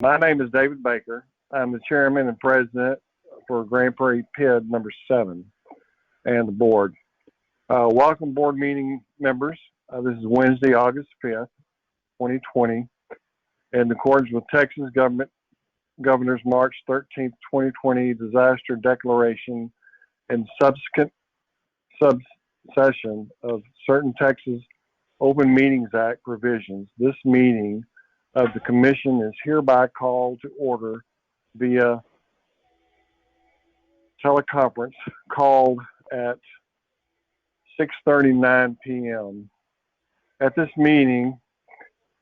My name is David Baker. I'm the chairman and president for Grand Prairie PID number 7 and the board. Welcome board meeting members. This is Wednesday, August 5th, 2020. In accordance with Texas Governor's March 13th, 2020 disaster declaration and subsequent subsession of certain Texas Open Meetings Act provisions, this meeting of the commission is hereby called to order via teleconference called at 6:39 p.m. At this meeting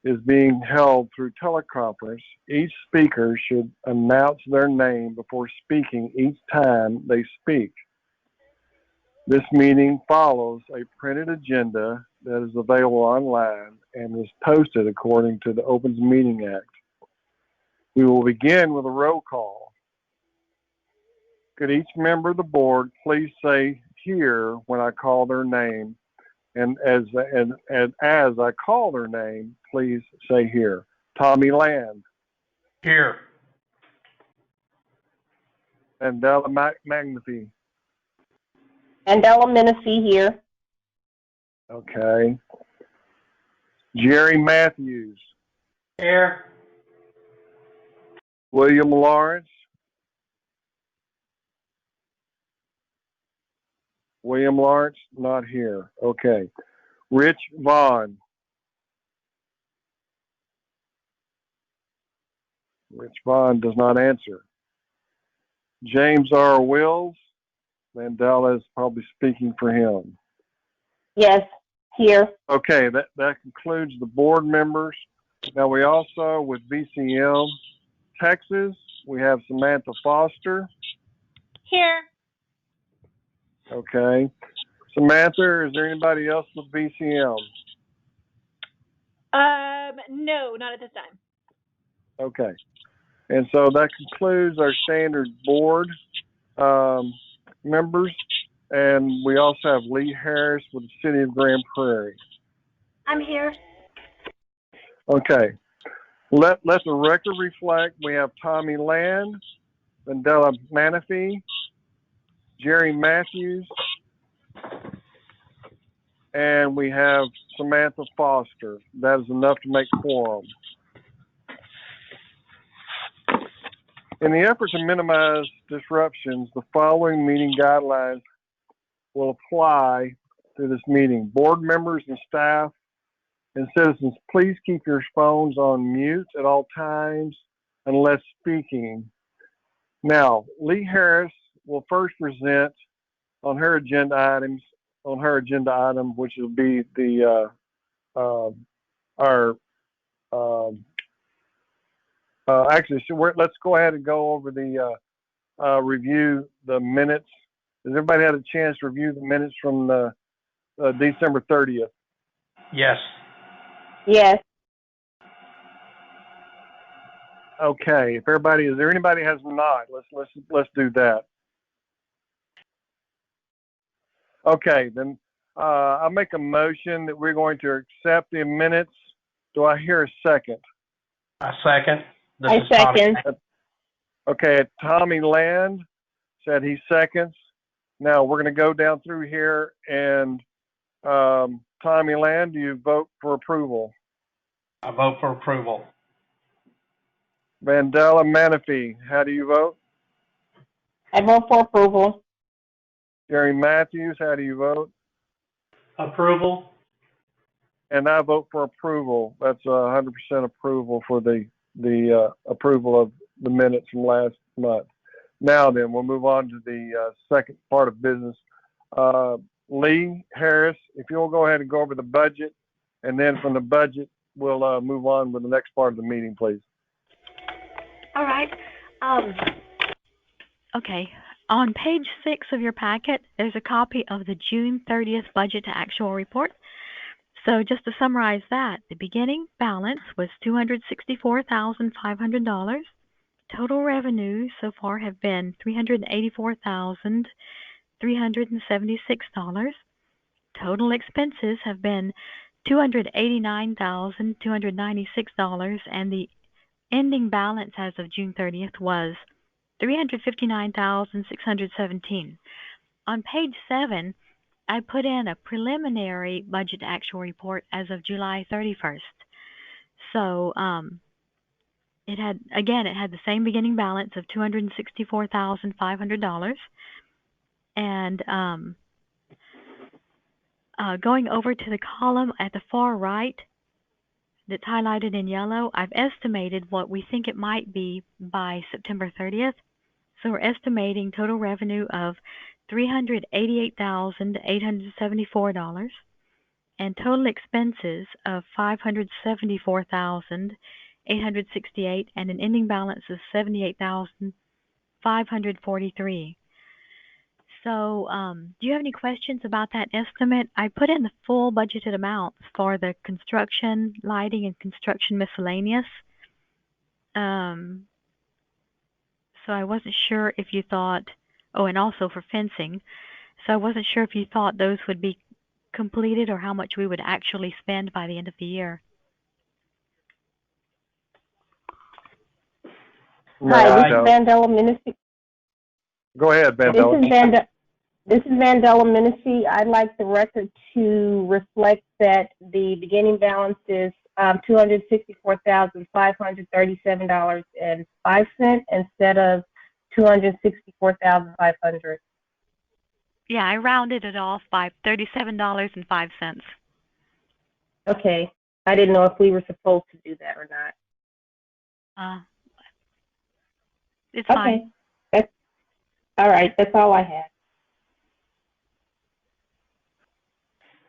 is being held through teleconference. Each speaker should announce their name before speaking each time they speak. This meeting follows a printed agenda that is available online and is posted according to the Open Meeting Act. We will begin with a roll call. Could each member of the board please say here when I call their name, and as I call their name, please say here. Tommy Land. Here. Mandela Magnifi. Mandela Menifee here. Okay. Jerry Matthews. Here. William Lawrence. William Lawrence, not here. Okay. Rich Vaughn. Rich Vaughn does not answer. James R. Wills. Mandela is probably speaking for him. Yes, here. Okay, that concludes the board members. Now we also, with VCM Texas, we have Samantha Foster. Here. Okay. Samantha, is there anybody else with VCM? No, not at this time. Okay. And so that concludes our standard board members. And we also have Lee Harris with the City of Grand Prairie. I'm here. Okay. Let the record reflect we have Tommy Land, Mandela Menifee, Jerry Matthews, and we have Samantha Foster. That is enough to make quorum. In the effort to minimize disruptions, the following meeting guidelines will apply to this meeting. Board members and staff and citizens, please keep your phones on mute at all times unless speaking. Now, Lee Harris will first present on her agenda item, which will be the let's go ahead and go over the review the minutes. Has everybody had a chance to review the minutes from the December 30th? Yes. Yes. Okay. Is there anybody has not? Let's do that. Okay, then I'll make a motion that we're going to accept the minutes. Do I hear a second? I second. I second. Okay, Tommy Land said he seconds. Now we're going to go down through here, and Tommy Land, do you vote for approval? I vote for approval. Mandela Menifee, how do you vote? I vote for approval. Jerry Matthews, how do you vote? Approval. And I vote for approval. That's 100% approval for the approval of the minutes from last month. Now then, we'll move on to the second part of business. Lee Harris, if you'll go ahead and go over the budget, and then from the budget, we'll move on with the next part of the meeting, please. All right. Okay. On page 6 of your packet, there's a copy of the June 30th budget to actual report. So just to summarize that, the beginning balance was $264,500. Total revenues so far have been $384,376. Total expenses have been $289,296, and the ending balance as of June 30th was $359,617. On page 7, I put in a preliminary budget to actual report as of July 31st. So it had the same beginning balance of $264,500, and going over to the column at the far right that's highlighted in yellow, I've estimated what we think it might be by September 30th. So we're estimating total revenue of $388,874 and total expenses of $574,868 and an ending balance of $78,543. So, do you have any questions about that estimate? I put in the full budgeted amounts for the construction, lighting, and construction miscellaneous. So I wasn't sure if you thought, oh, and also for fencing. So I wasn't sure if you thought those would be completed or how much we would actually spend by the end of the year. No, Hi, I this is don't. Vandella Ministry. Go ahead, This Vandella. is Vandella Ministry. I'd like the record to reflect that the beginning balance is $264,537.05 instead of $264,500. Yeah, I rounded it off by $37.05. Okay. I didn't know if we were supposed to do that or not. It's fine. Okay. That's all right. That's all I had.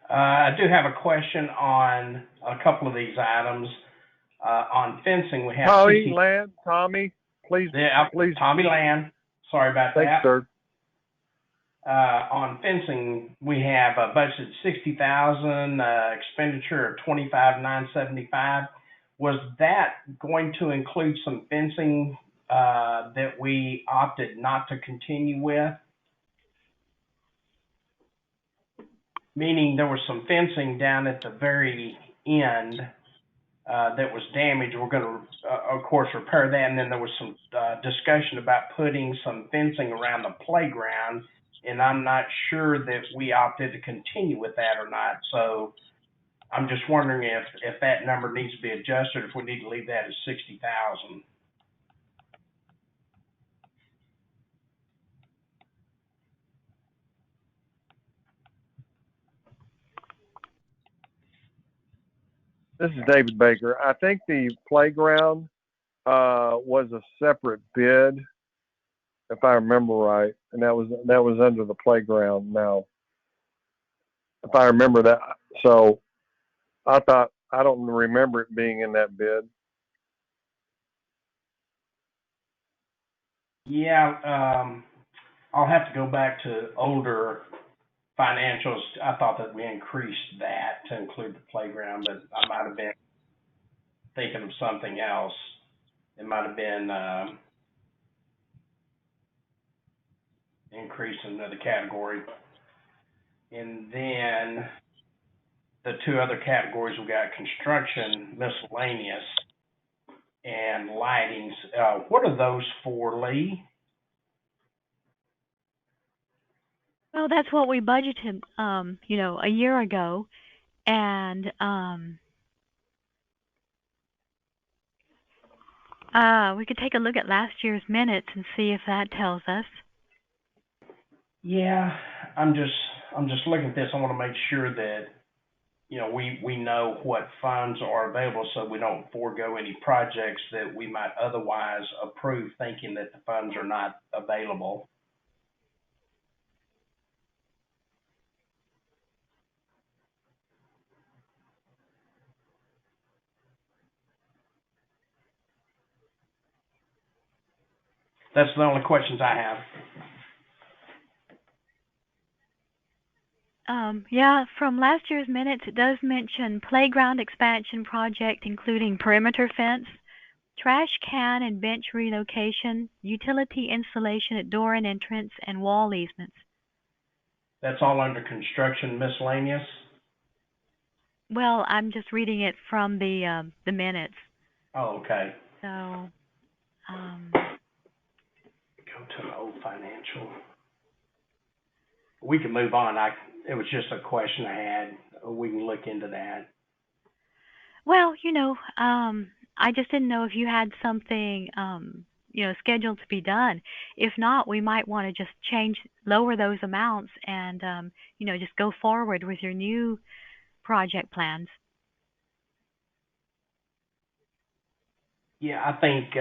I do have a question on a couple of these items. On fencing, we have Tommy, please, please. Tommy Land. Sorry about Thanks, that. sir. On fencing, we have a budget $60,000, expenditure of $25,975. Was that going to include some fencing that we opted not to continue with? Meaning there was some fencing down at the very end that was damaged. We're going to, of course, repair that. And then there was some discussion about putting some fencing around the playground. And I'm not sure that we opted to continue with that or not. So I'm just wondering if that number needs to be adjusted, or if we need to leave that at $60,000. This is David Baker. I think the playground was a separate bid, if I remember right, and that was under the playground now, if I remember that. So I don't remember it being in that bid. Yeah, I'll have to go back to older financials. I thought that we increased that to include the playground, but I might have been thinking of something else. It might have been increase in another category. And then the two other categories, we got construction, miscellaneous, and lightings. What are those for, Lee? Well, that's what we budgeted, a year ago, and we could take a look at last year's minutes and see if that tells us. Yeah, I'm just looking at this. I want to make sure that we know what funds are available, so we don't forego any projects that we might otherwise approve, thinking that the funds are not available. That's the only questions I have. Yeah, from last year's minutes, it does mention playground expansion project, including perimeter fence, trash can and bench relocation, utility installation at door and entrance, and wall easements. That's all under construction miscellaneous? Well, I'm just reading it from the minutes. Oh, okay. So, Go to the old financial. We can move on. It was just a question I had. We can look into that. well, I just didn't know if you had something, scheduled to be done. If not, we might want to just lower those amounts and, just go forward with your new project plans. Yeah, I think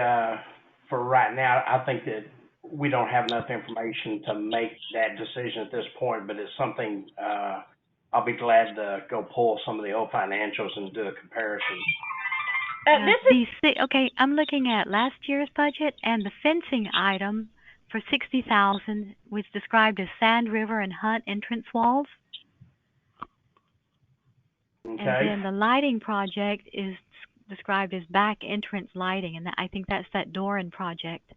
for right now, I think that we don't have enough information to make that decision at this point, but it's something I'll be glad to go pull some of the old financials and do a comparison. Okay, I'm looking at last year's budget, and the fencing item for 60,000 was described as Sand River and Hunt entrance walls. Okay. And then the lighting project is described as back entrance lighting, and I think that's that Doran project.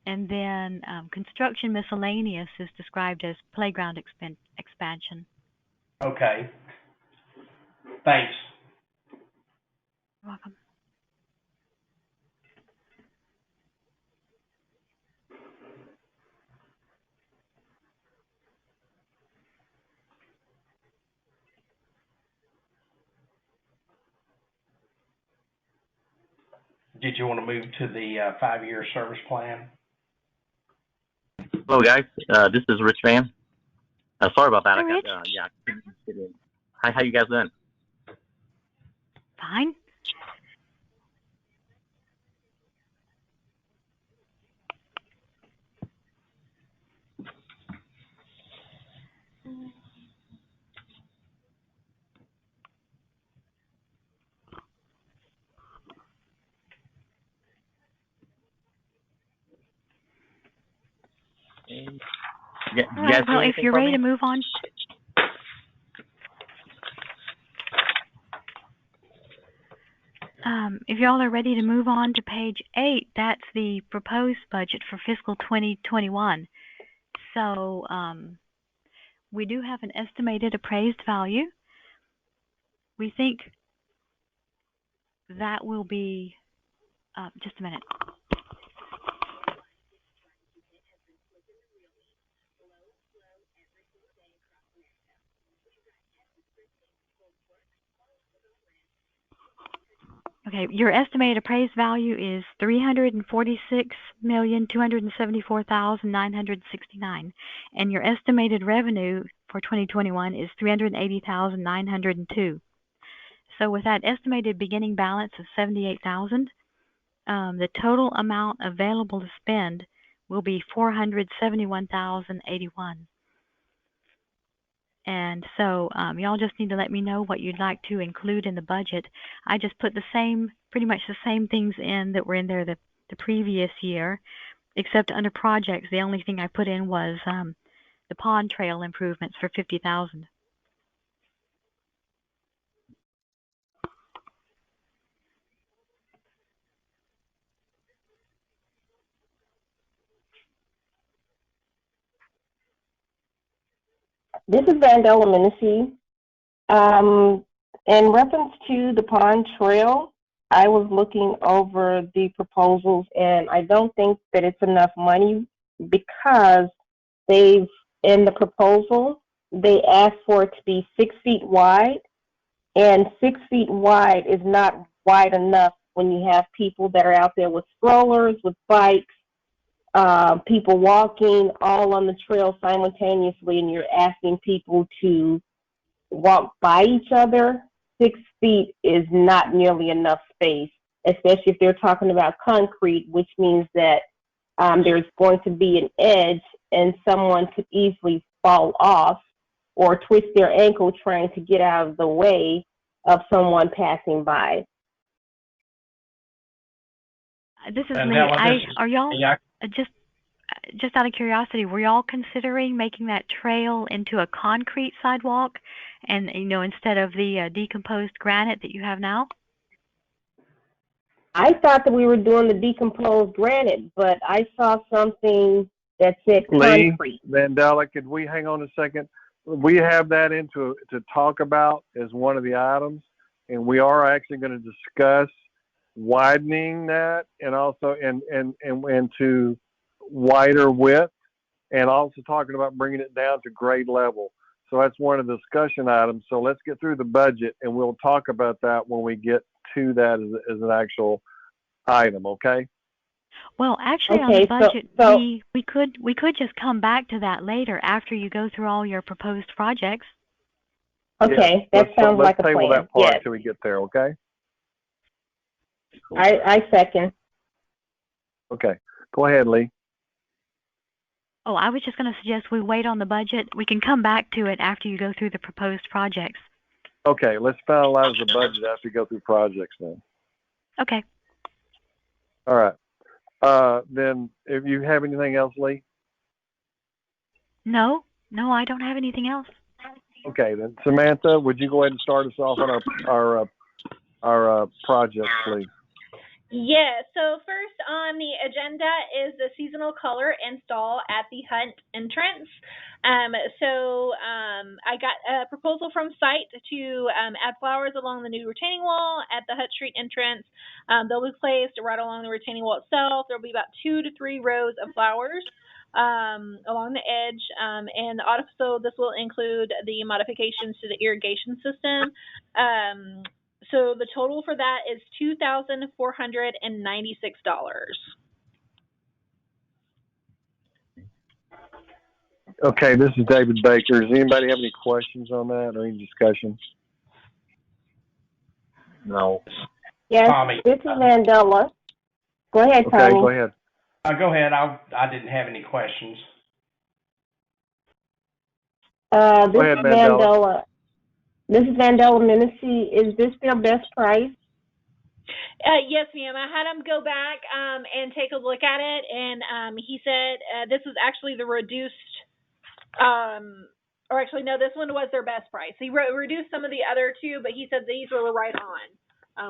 And then construction miscellaneous is described as playground expansion. Okay. Thanks. You're welcome. Did you want to move to the 5-year service plan? Hello, guys. This is Rich Van. Sorry about that. Hi, Rich. I couldn't get in. Hi, how you guys doing? Fine. Yeah, All right. Well, if you're ready to move on. If y'all are ready to move on to page 8, that's the proposed budget for fiscal 2021. So we do have an estimated appraised value. We think that will be, just a minute. Okay, your estimated appraised value is $346,274,969, and your estimated revenue for 2021 is $380,902. So with that estimated beginning balance of $78,000, the total amount available to spend will be $471,081. And so y'all just need to let me know what you'd like to include in the budget. I just put pretty much the same things in that were in there the previous year, except under projects, the only thing I put in was the pond trail improvements for $50,000. This is Vandella Menasee. In reference to the pond trail, I was looking over the proposals, and I don't think that it's enough money because in the proposal, they asked for it to be 6 feet wide, and 6 feet wide is not wide enough when you have people that are out there with strollers, with bikes, people walking all on the trail simultaneously, and you're asking people to walk by each other. 6 feet is not nearly enough space, especially if they're talking about concrete, which means that there's going to be an edge and someone could easily fall off or twist their ankle trying to get out of the way of someone passing by. This is Lee. Are y'all just out of curiosity, were y'all considering making that trail into a concrete sidewalk, and instead of the decomposed granite that you have now? I thought that we were doing the decomposed granite, but I saw something that said concrete. Vandella, could we hang on a second? We have that to talk about as one of the items, and we are actually going to discuss widening that and also and to wider width, and also talking about bringing it down to grade level. So that's one of the discussion items. So let's get through the budget, and we'll talk about that when we get to that as an actual item. Okay. Well, actually, on the budget, we could just come back to that later after you go through all your proposed projects. Okay, that sounds like a plan. Let's table that part yes. till we get there. Okay. I second. Okay. Go ahead, Lee. Oh, I was just going to suggest we wait on the budget. We can come back to it after you go through the proposed projects. Okay, let's finalize the budget after we go through projects then. Okay. All right. Then if you have anything else, Lee? No, I don't have anything else. Okay, then Samantha, would you go ahead and start us off on our projects, please? Yeah, so first on the agenda is the seasonal color install at the Hunt entrance. I got a proposal from site to add flowers along the new retaining wall at the Hunt Street entrance. They'll be placed right along the retaining wall itself. There'll be about 2 to 3 rows of flowers along the edge, and also this will include the modifications to the irrigation system. So the total for that is $2,496. Okay, this is David Baker. Does anybody have any questions on that or any discussion? No. Yes, Tommy. this is Mandela. Go ahead, Okay, Tommy. go ahead. Go ahead. I didn't have any questions. This Go ahead, is Mandela. This is Mandela Menacee. Is this their best price? Yes, ma'am. I had him go back and take a look at it, and he said this was actually the reduced, or actually, no, this one was their best price. He reduced some of the other two, but he said these were right on.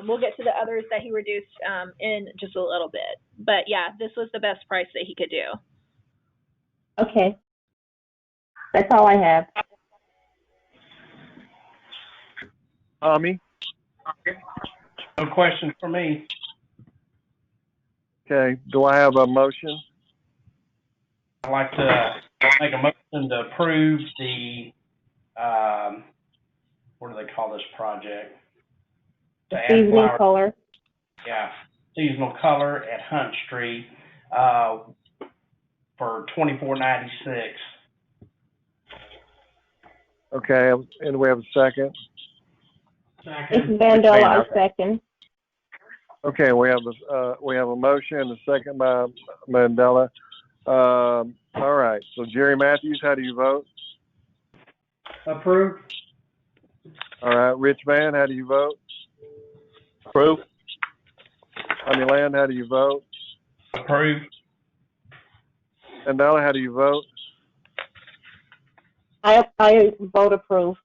We'll get to the others that he reduced in just a little bit. But, yeah, this was the best price that he could do. Okay. That's all I have. Tommy? No questions for me. Okay, do I have a motion? I'd like to make a motion to approve the, what do they call this project? To add Seasonal flowers. color. Yeah, seasonal color at Hunt Street for $24.96. Okay, and we have a second. This is Mandela. I second. Okay, we have a motion and a second by Mandela. All right. So Jerry Matthews, how do you vote? Approved. All right. Rich Van, how do you vote? Approve. Tommy Land, how do you vote? Approved. Mandela, how do you vote? I vote approve.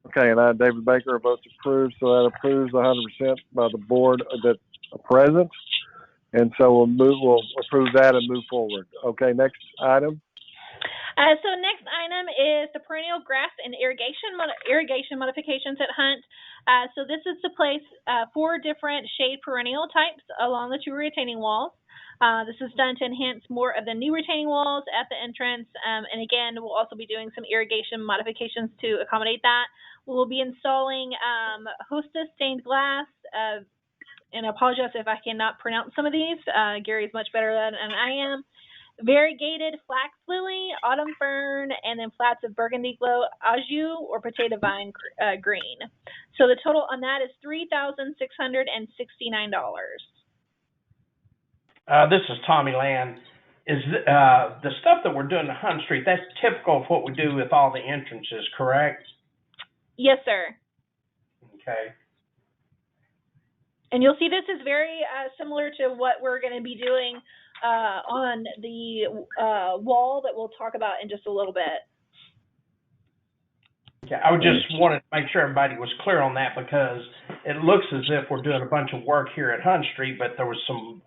Okay, and I, David Baker, votes approved, so that approves 100% by the board that's present. And so we'll approve that and move forward. Okay, next item. So next item is the perennial grass and irrigation modifications at Hunt. So this is to place 4 different shade perennial types along the 2 retaining walls. This is done to enhance more of the new retaining walls at the entrance. And again, we'll also be doing some irrigation modifications to accommodate that. We'll be installing Hostess stained glass, and I apologize if I cannot pronounce some of these. Gary's much better than I am. Variegated flax lily, autumn fern, and then flats of burgundy glow, ajou, or potato vine green. So the total on that is $3,669. This is Tommy Land. Is the stuff that we're doing at Hunt Street, that's typical of what we do with all the entrances, correct? Yes, sir. Okay. And you'll see this is very similar to what we're going to be doing on the wall that we'll talk about in just a little bit. Yeah, I would just wanted to make sure everybody was clear on that, because it looks as if we're doing a bunch of work here at Hunt Street, but there was some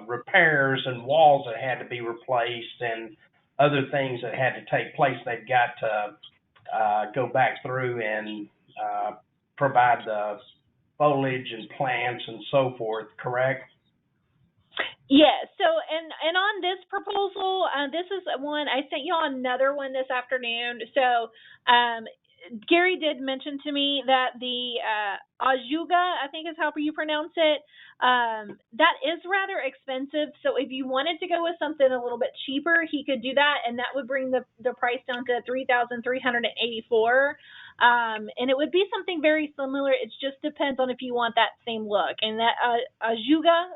repairs and walls that had to be replaced and other things that had to take place. They've got to go back through and provide the foliage and plants and so forth, correct? Yes. So, and on this proposal, this is one I sent you on another one this afternoon. So, Gary did mention to me that the ajuga, I think is how you pronounce it, that is rather expensive. So, if you wanted to go with something a little bit cheaper, he could do that, and that would bring the price down to $3,384. And it would be something very similar. It just depends on if you want that same look. And that ajuga,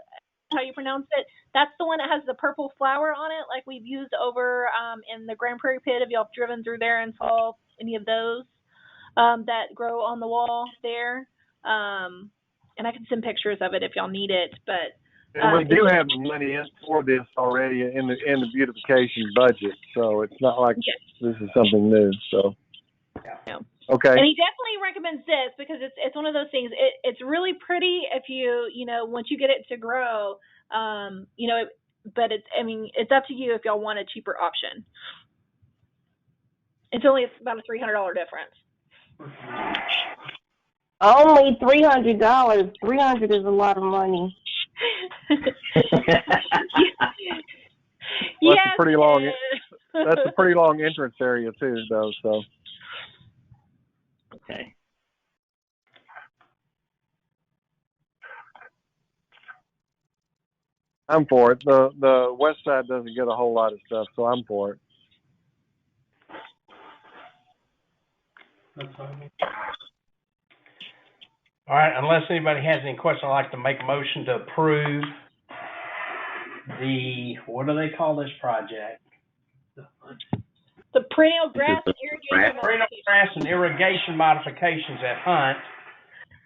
how you pronounce it, that's the one that has the purple flower on it, like we've used over in the Grand Prairie pit. If y'all have driven through there and saw any of those that grow on the wall there, and I can send pictures of it if y'all need it. But and we do have the money in for this already in the beautification budget, so it's not like this is something new. So yeah. Okay. And he definitely recommends this because it's one of those things. It's really pretty if you once you get it to grow, but it's up to you if y'all want a cheaper option. It's only about a $300 difference. Only $300. $300 is a lot of money. Well, that's a pretty long. That's a pretty long entrance area too, though. So. Okay. I'm for it. The west side doesn't get a whole lot of stuff, so I'm for it. All right, unless anybody has any questions, I'd like to make a motion to approve what do they call this project? The perennial grass irrigation Perennial grass and irrigation modifications at Hunt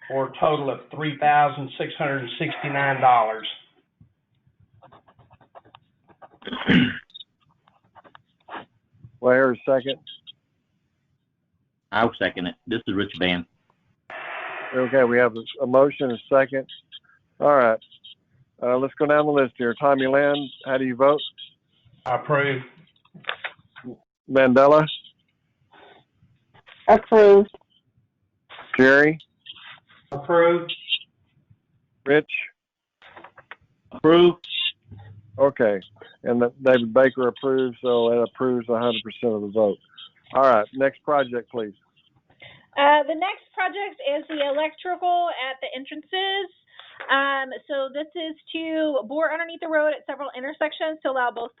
for a total of $3,669. Well, here's a second. I'll second it. This is Rich Van. Okay, we have a motion, a second. All right. Let's go down the list here. Tommy Lynn, how do you vote? I approve. Mandela? Approved. Jerry? Approved. Rich? Approved. Okay. And David Baker approves, so that approves 100% of the vote. All right. Next project, please. The next project is the electrical at the entrances. So this is to bore underneath the road at several intersections to allow both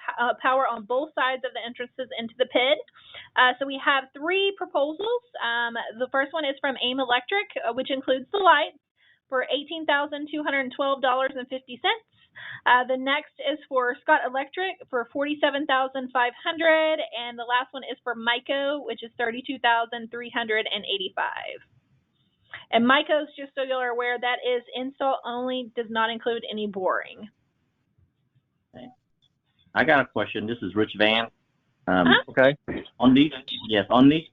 power on both sides of the entrances into the PID. So we have three proposals. The first one is from AIM Electric, which includes the lights for $18,212.50. The next is for Scott Electric for $47,500, and the last one is for Myco, which is $32,385. And Myco's, just so you're aware, that is install only, does not include any boring. Okay. I got a question. This is Rich Van. Okay. On these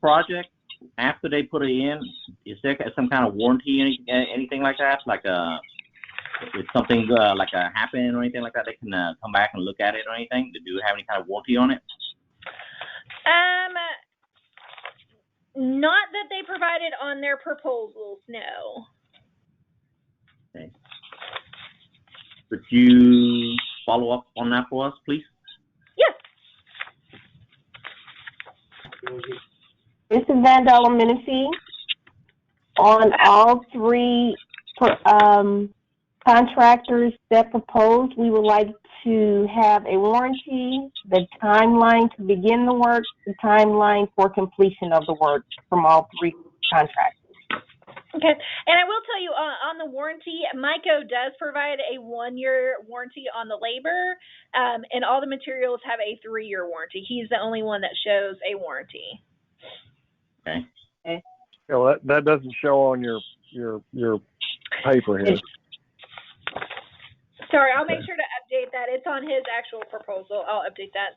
projects, after they put it in, is there some kind of warranty, anything like that? Like if something happen or anything like that, they can come back and look at it or anything? Do you have any kind of warranty on it? Not that they provided on their proposals, no. Okay. Could you follow up on that for us, please? Yes. This is Vandella Menifee. On all three contractors that proposed, we would like to have a warranty, the timeline to begin the work, the timeline for completion of the work from all three contractors. Okay, and I will tell you on the warranty, Myco does provide a 1-year warranty on the labor, and all the materials have a 3-year warranty. He's the only one that shows a warranty. Okay. Well, that doesn't show on your paper here. Sorry, I'll make sure to update that. It's on his actual proposal. I'll update that.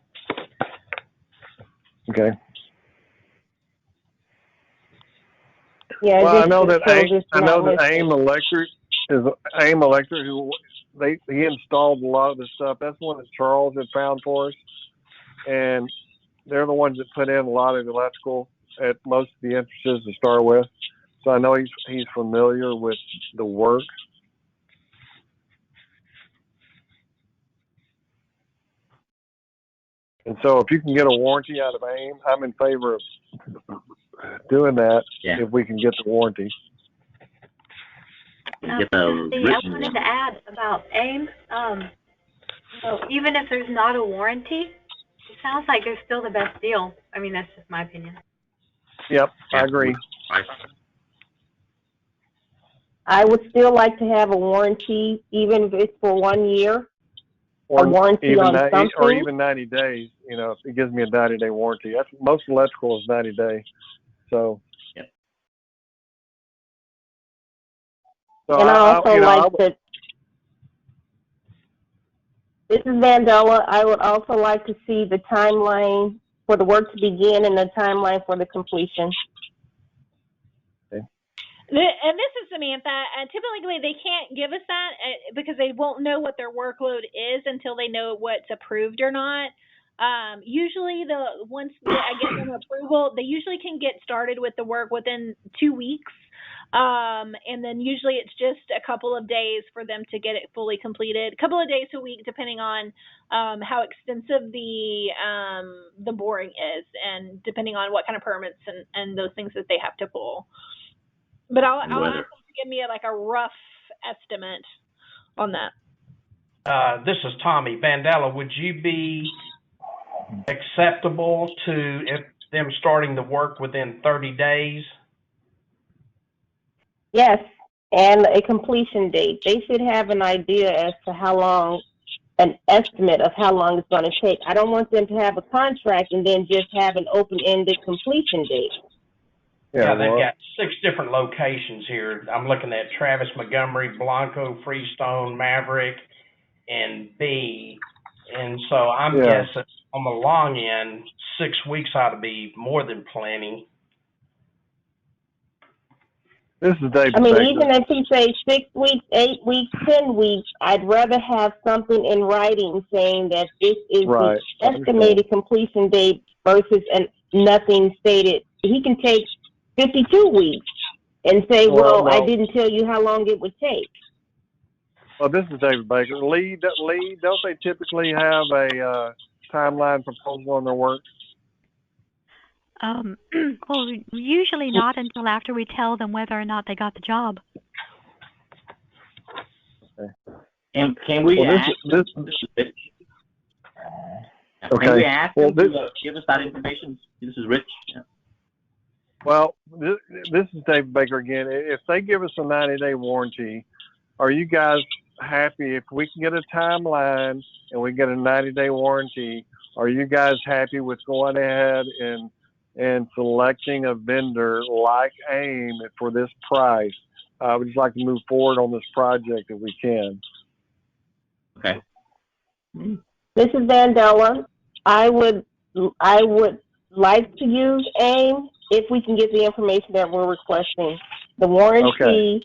Okay. Yeah. Well, I know that AIM Electric is AIM Electric, who he installed a lot of the stuff. That's one that Charles had found for us, and they're the ones that put in a lot of the electrical at most of the entrances to start with. so I know he's familiar with the work. And so if you can get a warranty out of AIM, I'm in favor of doing that if we can get the warranty. Get the I wanted to add about AIM. So even if there's not a warranty, it sounds like they're still the best deal. I mean, that's just my opinion. Yep, I agree. I would still like to have a warranty, even if it's for 1 year. Or a warranty even on something. or even 90 days. You know, if it gives me a 90-day warranty. That's most electrical is 90 days. So. Yep. So and I also this is Vandella. I would also like to see the timeline for the work to begin and the timeline for the completion. And this is Samantha. Typically, they can't give us that because they won't know what their workload is until they know what's approved or not. Usually, once I get them approval, they usually can get started with the work within 2 weeks. And then usually it's just a couple of days for them to get it fully completed. A couple of days a week, depending on how extensive the boring is, and depending on what kind of permits and those things that they have to pull. But I'll ask them to give me a rough estimate on that. This is Tommy Vandella. Would you be acceptable to them starting the work within 30 days? Yes, and a completion date. They should have an idea as to how long, an estimate of how long it's going to take. I don't want them to have a contract and then just have an open-ended completion date. Yeah, they've got 6 different locations here. I'm looking at Travis, Montgomery, Blanco, Freestone, Maverick, and B. And so I'm guessing on the long end, 6 weeks ought to be more than plenty. This is David I mean, Baker. even if he says 6 weeks, 8 weeks, 10 weeks, I'd rather have something in writing saying that this is the estimated completion date versus nothing stated. He can take 52 weeks and say, well, I didn't tell you how long it would take. Well, this is David Baker. Lee, don't they typically have a timeline proposal on their work? Well, usually not until after we tell them whether or not they got the job. Okay. And can we ask? Can we ask them to give us that information? This is Rich. Yeah. Well, this is David Baker again. If they give us a 90-day warranty, are you guys happy if we can get a timeline and we get a 90-day warranty? Are you guys happy with going ahead and selecting a vendor like AIM for this price? I would just like to move forward on this project if we can. Okay. This is Vandella. I would like to use AIM if we can get the information that we're requesting. The warranty,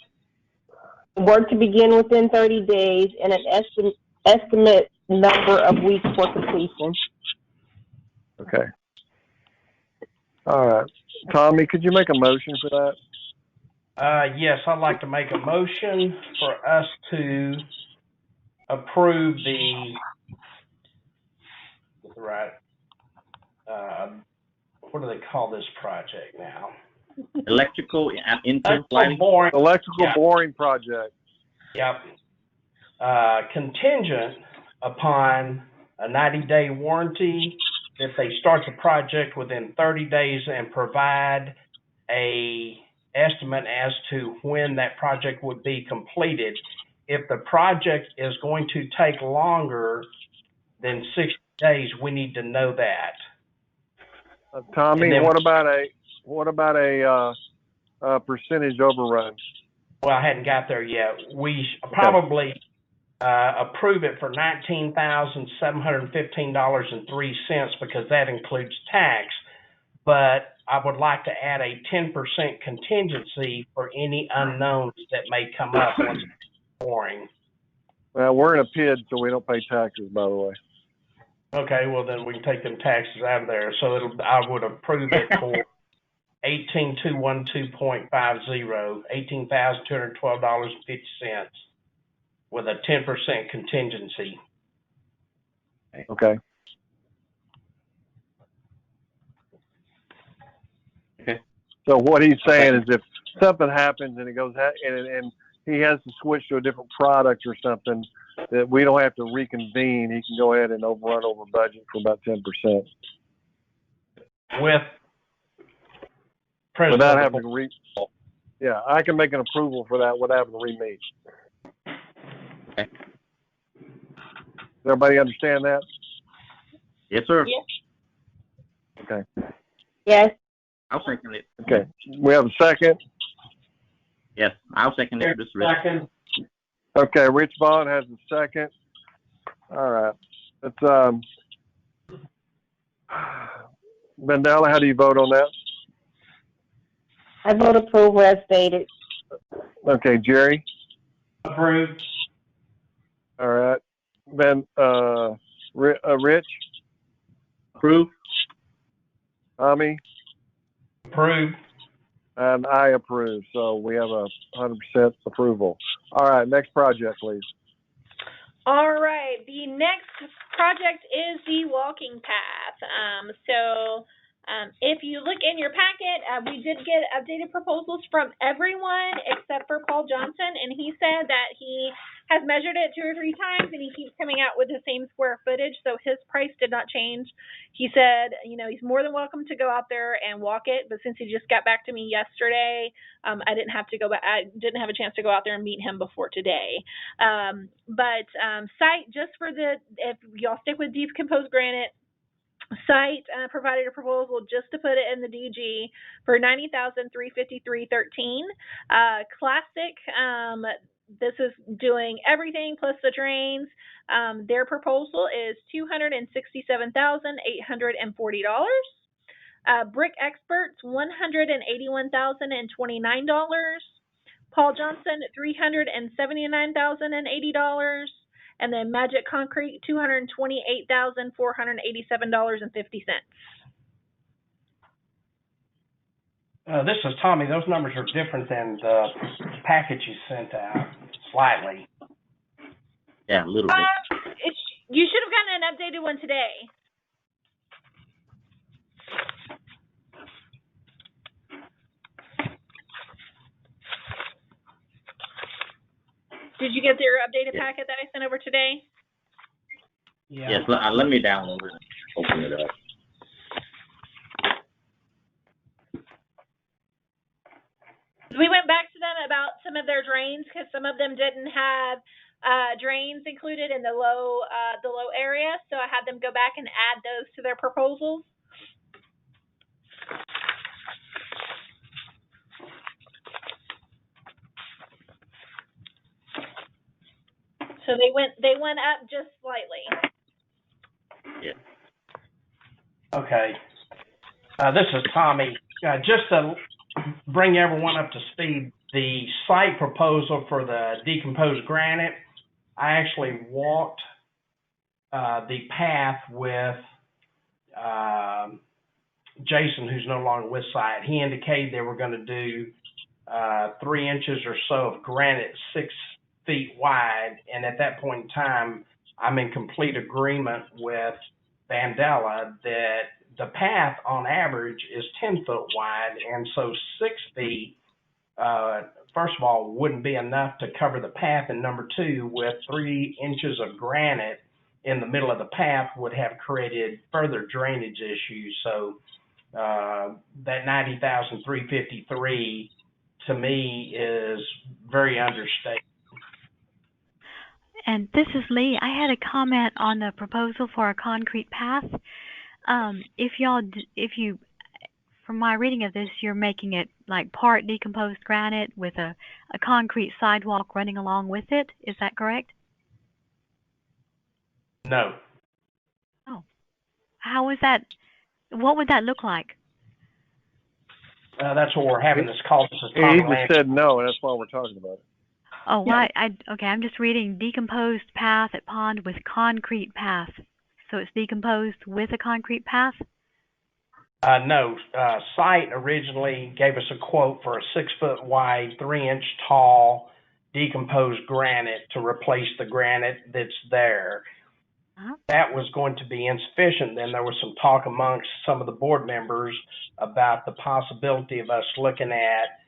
work to begin within 30 days, and an estimate number of weeks for completion. Okay. All right. Tommy, could you make a motion for that? Yes, I'd like to make a motion for us to approve what do they call this project now? Electrical boring project. Yep. Contingent upon a 90-day warranty, if they start the project within 30 days and provide a estimate as to when that project would be completed. If the project is going to take longer than 60 days, we need to know that. Tommy, what about a percentage overrun? Well, I hadn't got there yet. We probably approve it for $19,715.03 because that includes tax. But I would like to add a 10% contingency for any unknowns that may come up once it's boring. Well, we're in a PID, so we don't pay taxes, by the way. Okay, well then we can take them taxes out of there. So I would approve it for 18212.50, $18,212.50 with a 10% contingency. Okay. Okay. So what he's saying is if something happens and it goes and he has to switch to a different product or something, that we don't have to reconvene. He can go ahead and run over budget for about 10%. Without having to yeah, I can make an approval for that without having to re-meet. Okay. Does everybody understand that? Yes, sir. Yes. Okay. Yes. I'll second it. Okay. We have a second? Yes, I'll second it. This is Rich. Second. Okay, Rich Vaughn has a second. All right. It's Vandella, how do you vote on that? I vote approval as stated. Okay, Jerry? Approved. All right. Rich? Approve. Tommy? Approved. And I approve. So we have 100% approval. All right, next project, please. All right. The next project is the walking path. If you look in your packet, we did get updated proposals from everyone except for Paul Johnson, and he said that he has measured it 2 or 3 times, and he keeps coming out with the same square footage, so his price did not change. He said, he's more than welcome to go out there and walk it, but since he just got back to me yesterday, I didn't have to go back. I didn't have a chance to go out there and meet him before today. Site, just for if y'all stick with decomposed granite, Site provided a proposal just to put it in the DG for $90,353.13. Classic, this is doing everything plus the drains. Their proposal is $267,840. Brick Experts, $181,029. Paul Johnson, $379,080. And then Magic Concrete, $228,487.50. This is Tommy. Those numbers are different than the package you sent out, slightly. Yeah, a little bit. You should have gotten an updated one today. Did you get your updated packet that I sent over today? Yeah. Yes, let me download it and open it up. We went back to them about some of their drains because some of them didn't have drains included in the low area, so I had them go back and add those to their proposals. So they went up just slightly. Yeah. Okay. This is Tommy. Just to bring everyone up to speed, the site proposal for the decomposed granite, I actually walked the path with Jason, who's no longer with site. He indicated they were going to do 3 inches or so of granite 6 feet wide, and at that point in time, I'm in complete agreement with Vandella that the path on average is 10 foot wide, and so 6 feet, first of all, wouldn't be enough to cover the path, and number 2, with 3 inches of granite in the middle of the path would have created further drainage issues. So that $90,353 to me is very understated. And this is Lee. I had a comment on the proposal for a concrete path. If you, from my reading of this, you're making it like part decomposed granite with a concrete sidewalk running along with it. Is that correct? No. Oh, how is that? What would that look like? That's what we're having this call. This is He Tommy just Lance. said no, and that's why we're talking about it. Oh, yeah. Okay, I'm just reading decomposed path at pond with concrete path. So it's decomposed with a concrete path? No, Site originally gave us a quote for a 6 foot wide, 3 inch tall decomposed granite to replace the granite that's there. That was going to be insufficient. Then there was some talk amongst some of the board members about the possibility of us looking at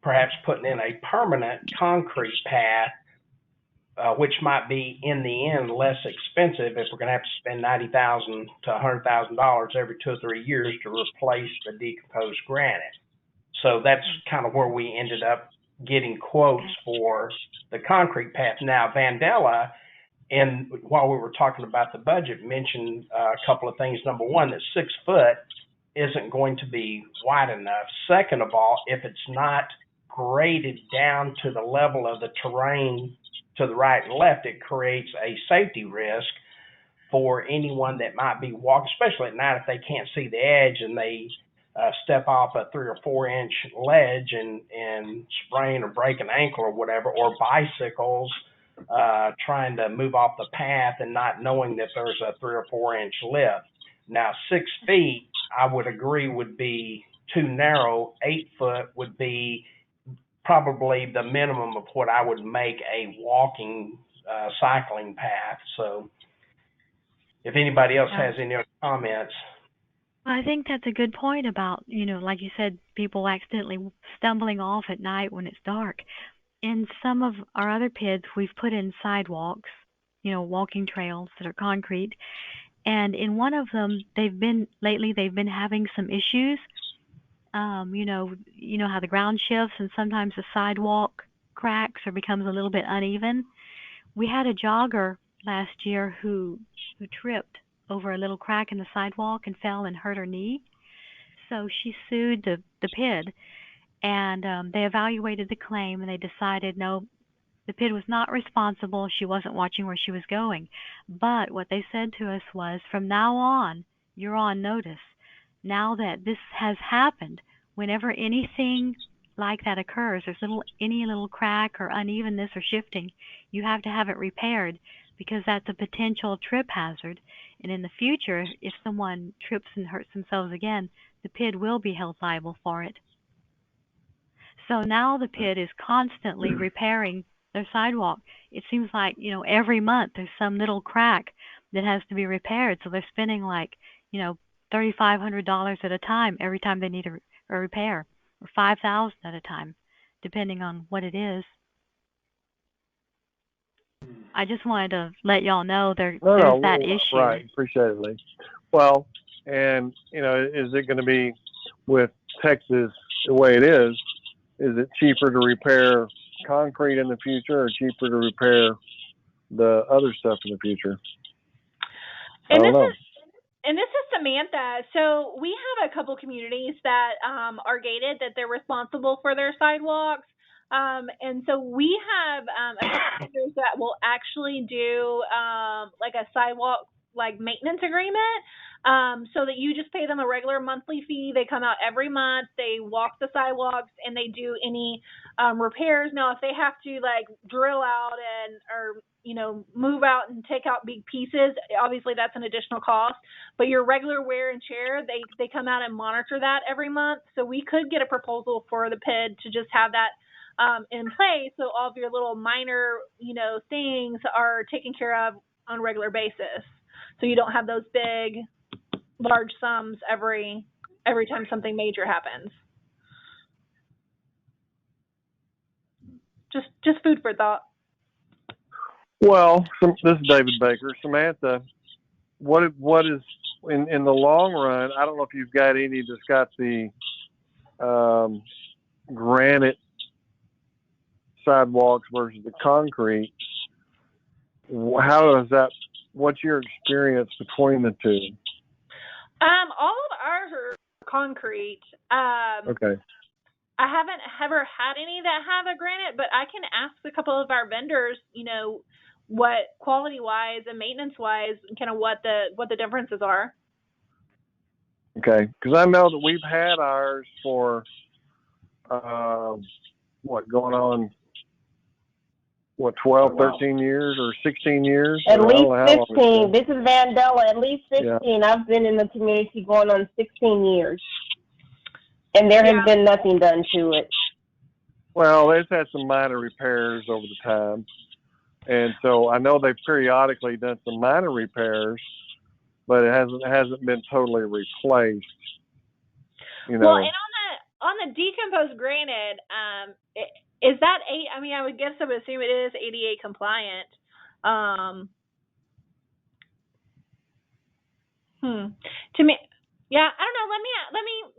perhaps putting in a permanent concrete path, which might be in the end less expensive if we're going to have to spend $90,000 to $100,000 every 2 or 3 years to replace the decomposed granite. So that's kind of where we ended up getting quotes for the concrete path. Now, Vandella, and while we were talking about the budget, mentioned a couple of things. Number one, that 6 foot isn't going to be wide enough. Second of all, if it's not graded down to the level of the terrain to the right and left, it creates a safety risk for anyone that might be walking, especially at night if they can't see the edge and they step off a 3 or 4 inch ledge and sprain or break an ankle or whatever, or bicycles trying to move off the path and not knowing that there's a 3 or 4 inch lip. Now, 6 feet, I would agree, would be too narrow. 8 foot would be probably the minimum of what I would make a walking, cycling path. So if anybody else has any other comments. I think that's a good point about, like you said, people accidentally stumbling off at night when it's dark. In some of our other PIDs, we've put in sidewalks, walking trails that are concrete. And in one of them, they've been having some issues. You know how the ground shifts and sometimes the sidewalk cracks or becomes a little bit uneven. We had a jogger last year who tripped over a little crack in the sidewalk and fell and hurt her knee. So she sued the PID, and they evaluated the claim and they decided no, the PID was not responsible. She wasn't watching where she was going. But what they said to us was, from now on, you're on notice. Now that this has happened, whenever anything like that occurs, there's any little crack or unevenness or shifting, you have to have it repaired because that's a potential trip hazard. And in the future, if someone trips and hurts themselves again, the PID will be held liable for it. So now the PID is constantly repairing their sidewalk. It seems like, every month there's some little crack that has to be repaired. So they're spending $3,500 at a time every time they need a repair, or $5,000 at a time, depending on what it is. I just wanted to let y'all know there's that issue. Right, appreciate it, Lee. Well, and, is it going to be with Texas the way it is it cheaper to repair concrete in the future or cheaper to repair the other stuff in the future? I don't know. And this is Samantha. So we have a couple communities that are gated, that they're responsible for their sidewalks. And so we have a couple vendors that will actually do like a sidewalk maintenance agreement, so that you just pay them a regular monthly fee. They come out every month, they walk the sidewalks, and they do any repairs. Now, if they have to drill out or move out and take out big pieces, obviously that's an additional cost. But your regular wear and tear, they come out and monitor that every month. So we could get a proposal for the PID to just have that in place, so all of your little minor, things are taken care of on a regular basis. So you don't have those big, large sums every time something major happens. Just food for thought. Well, this is David Baker. Samantha, what is in the long run? I don't know if you've got any that's got the granite sidewalks versus the concrete. How is that? What's your experience between the two? All of ours are concrete. Okay. I haven't ever had any that have a granite, but I can ask a couple of our vendors, what quality-wise and maintenance-wise, kind of what the differences are. Okay, because I know that we've had ours for going on what, 12, 13 years or 16 years? At I don't least know how long it's 15. been. This is Vandella. At least 15. Yeah. I've been in the community going on 16 years. And there Yeah. has been nothing done to it. Well, they've had some minor repairs over the time. And so I know they've periodically done some minor repairs, but it hasn't been totally replaced. You know. Well, and on the decomposed granite, is that I mean, I would guess I would assume it is ADA compliant. To me, yeah, I don't know.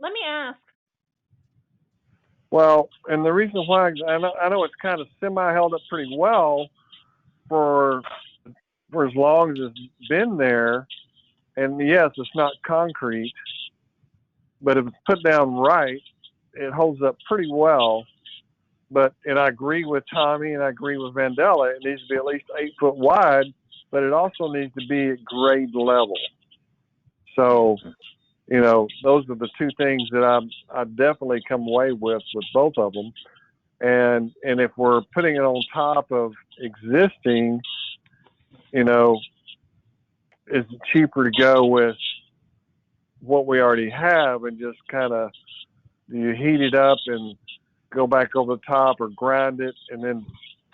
Let me ask. Well, and the reason why I know it's kind of semi held up pretty well for as long as it's been there. And yes, it's not concrete, but if it's put down right, it holds up pretty well. And I agree with Tommy and I agree with Vandella. It needs to be at least 8 foot wide, but it also needs to be at grade level. So, you know, those are the two things that I definitely come away with both of them. And if we're putting it on top of existing, you know, it's cheaper to go with what we already have and just kind of, you heat it up and go back over the top or grind it and then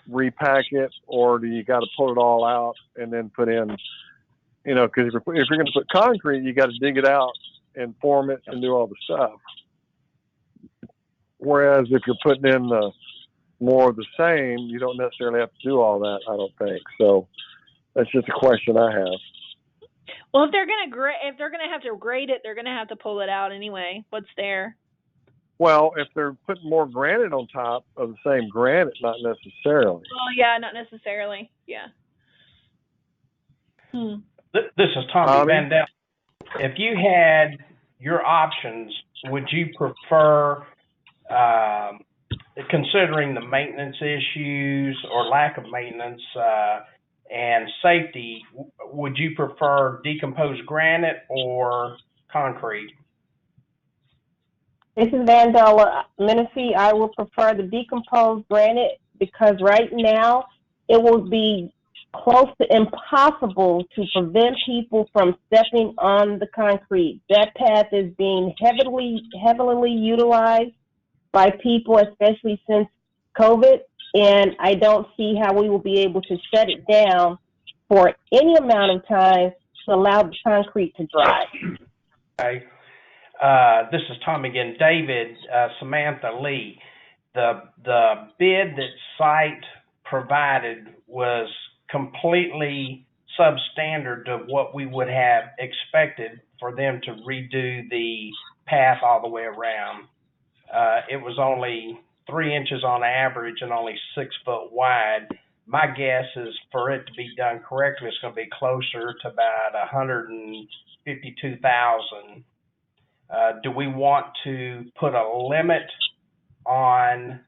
repack it, or do you got to pull it all out and then put in, you know, because if you're going to put concrete, you got to dig it out and form it and do all the stuff. Whereas if you're putting in more of the same, you don't necessarily have to do all that, I don't think. So that's just a question I have. Well, if they're gonna have to grade it, they're gonna have to pull it out anyway. What's there? Well, if they're putting more granite on top of the same granite, not necessarily. Oh yeah, not necessarily. Yeah. This is Tommy Vandell. If you had your options, would you prefer, considering the maintenance issues or lack of maintenance and safety, would you prefer decomposed granite or concrete? This is Vandella. Menifee, I would prefer the decomposed granite because right now it will be close to impossible to prevent people from stepping on the concrete. That path is being heavily utilized by people, especially since COVID, and I don't see how we will be able to shut it down for any amount of time to allow the concrete to dry. Okay. This is Tom again. David, Samantha Lee. The bid that site provided was completely substandard to what we would have expected for them to redo the path all the way around. It was only 3 inches on average and only 6 foot wide. My guess is for it to be done correctly, it's going to be closer to about $152,000. Do we want to put a limit on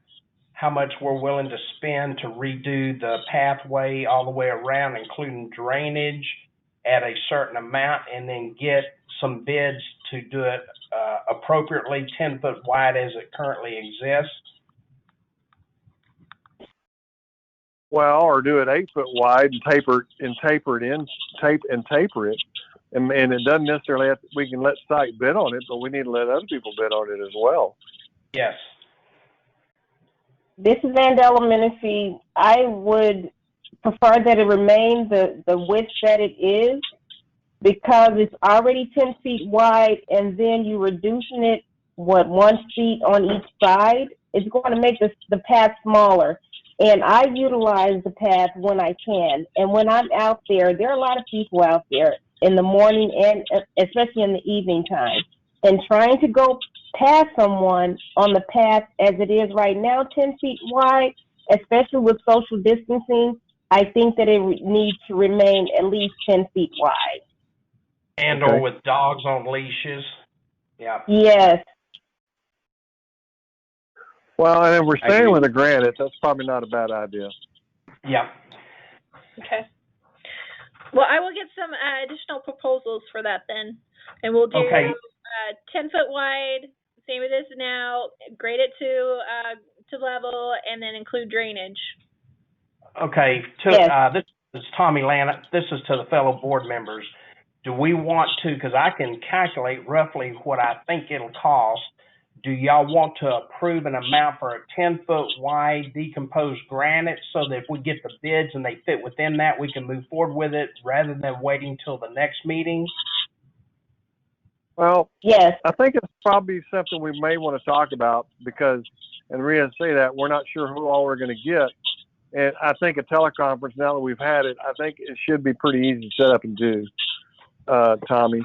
how much we're willing to spend to redo the pathway all the way around, including drainage, at a certain amount, and then get some bids to do it appropriately 10 foot wide as it currently exists? Well, or do it 8 foot wide and taper it. And it doesn't necessarily have to, we can let site bid on it, but we need to let other people bid on it as well. Yes. This is Vandella Menifee. I would prefer that it remain the width that it is because it's already 10 feet wide and then you're reducing it, 1 feet on each side. It's going to make the path smaller. And I utilize the path when I can. And when I'm out there are a lot of people out there in the morning and especially in the evening time. And trying to go past someone on the path as it is right now, 10 feet wide, especially with social distancing, I think that it needs to remain at least 10 feet wide. And or with dogs on leashes. Yeah. Yes. Well, and if we're staying with the granite, that's probably not a bad idea. Yeah. Okay. Well, I will get some additional proposals for that then, and we'll do 10 foot wide, same as it is now, grade it to level, and then include drainage. Okay, Yes. this is Tommy Lana. This is to the fellow board members. Do we want to, because I can calculate roughly what I think it'll cost, do y'all want to approve an amount for a 10-foot wide decomposed granite so that if we get the bids and they fit within that, we can move forward with it rather than waiting till the next meeting? Well, Yes. I think it's probably something we may want to talk about because, and Rhea say that, we're not sure who all we're going to get. And I think a teleconference, now that we've had it, I think it should be pretty easy to set up and do, Tommy.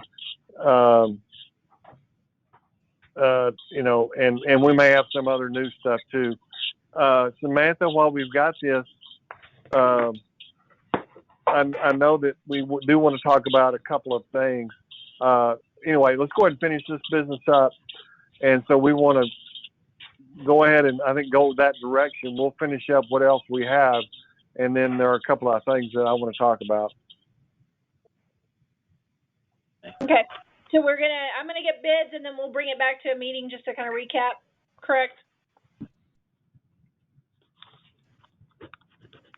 You know, and we may have some other new stuff too. Samantha, while we've got this, I know that we do want to talk about a couple of things. Anyway, let's go ahead and finish this business up. And so we want to go ahead and I think go that direction. We'll finish up what else we have. And then there are a couple of things that I want to talk about. Okay. So I'm gonna get bids and then we'll bring it back to a meeting just to kind of recap, correct?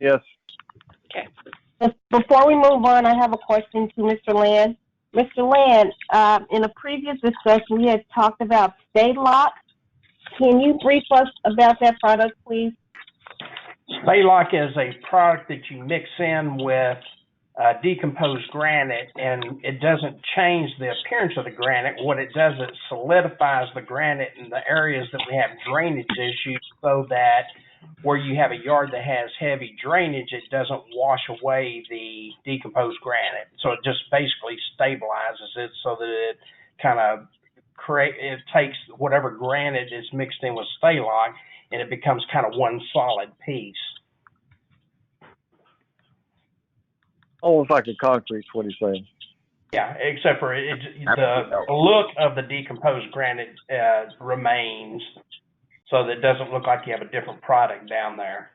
Yes. Okay. Before we move on, I have a question to Mr. Land. Mr. Land, in a previous discussion, we had talked about Stay Lock. Can you brief us about that product, please? Staylock is a product that you mix in with decomposed granite, and it doesn't change the appearance of the granite. What it does, it solidifies the granite in the areas that we have drainage issues so that where you have a yard that has heavy drainage, it doesn't wash away the decomposed granite. So it just basically stabilizes it so that it kind of takes whatever granite is mixed in with Staylock and it becomes kind of one solid piece. Almost like a concrete, what he's saying. Yeah, except for the look of the decomposed granite remains, so that it doesn't look like you have a different product down there.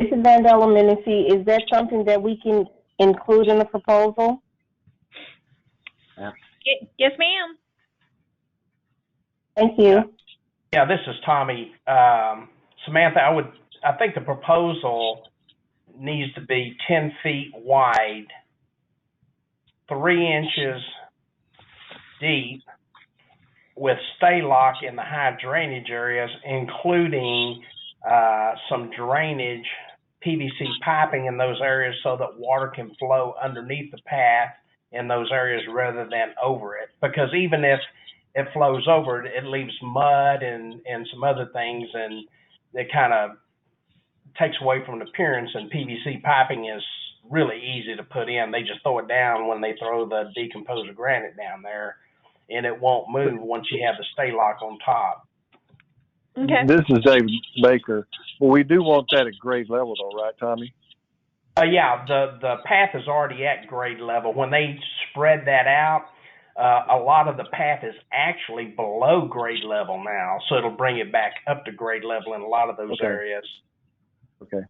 Mr. Van Delaminency, is that something that we can include in the proposal? Yes, ma'am. Thank you. Yeah, this is Tommy. Samantha, I think the proposal needs to be 10 feet wide, 3 inches deep, with Staylock in the high drainage areas, including some drainage PVC piping in those areas so that water can flow underneath the path in those areas rather than over it. Because even if it flows over it, it leaves mud and some other things, and it kind of takes away from the appearance. And PVC piping is really easy to put in. They just throw it down when they throw the decomposed granite down there, and it won't move once you have the Staylock on top. Okay. This is David Baker. Well, we do want that at grade level, though, right, Tommy? Yeah, the path is already at grade level. When they spread that out, a lot of the path is actually below grade level now, so it'll bring it back up to grade level in a lot of those areas. Okay.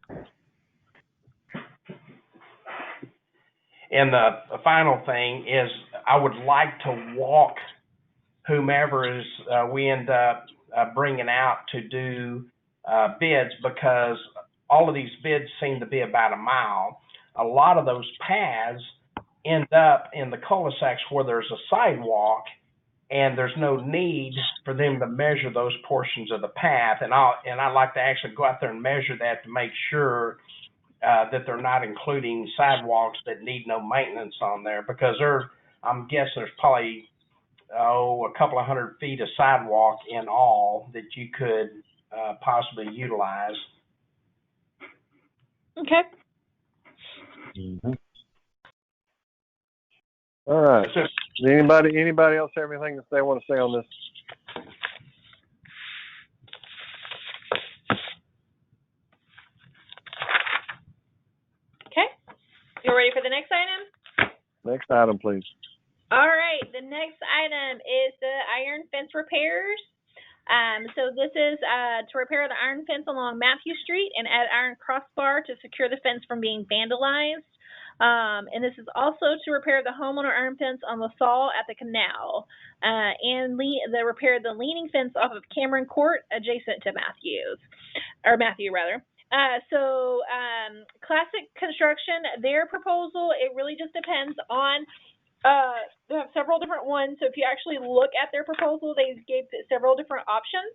And the final thing is, I would like to walk whomever is we end up bringing out to do bids, because all of these bids seem to be about a mile. A lot of those paths end up in the cul-de-sacs where there's a sidewalk, and there's no need for them to measure those portions of the path. And I'd like to actually go out there and measure that to make sure that they're not including sidewalks that need no maintenance on there, because I'm guessing there's probably a couple of 100 feet of sidewalk in all that you could possibly utilize. Okay. Mm-hmm. All right. So, Anybody else have anything that they want to say on this? Okay. You ready for the next item? Next item, please. All right. The next item is the iron fence repairs. So this is to repair the iron fence along Matthew Street and add iron crossbar to secure the fence from being vandalized. And this is also to repair the homeowner iron fence on the saw at the canal, and the repair the leaning fence off of Cameron Court adjacent to Matthew rather. Classic Construction, their proposal, it really just depends on, they have several different ones. So if you actually look at their proposal, they gave several different options.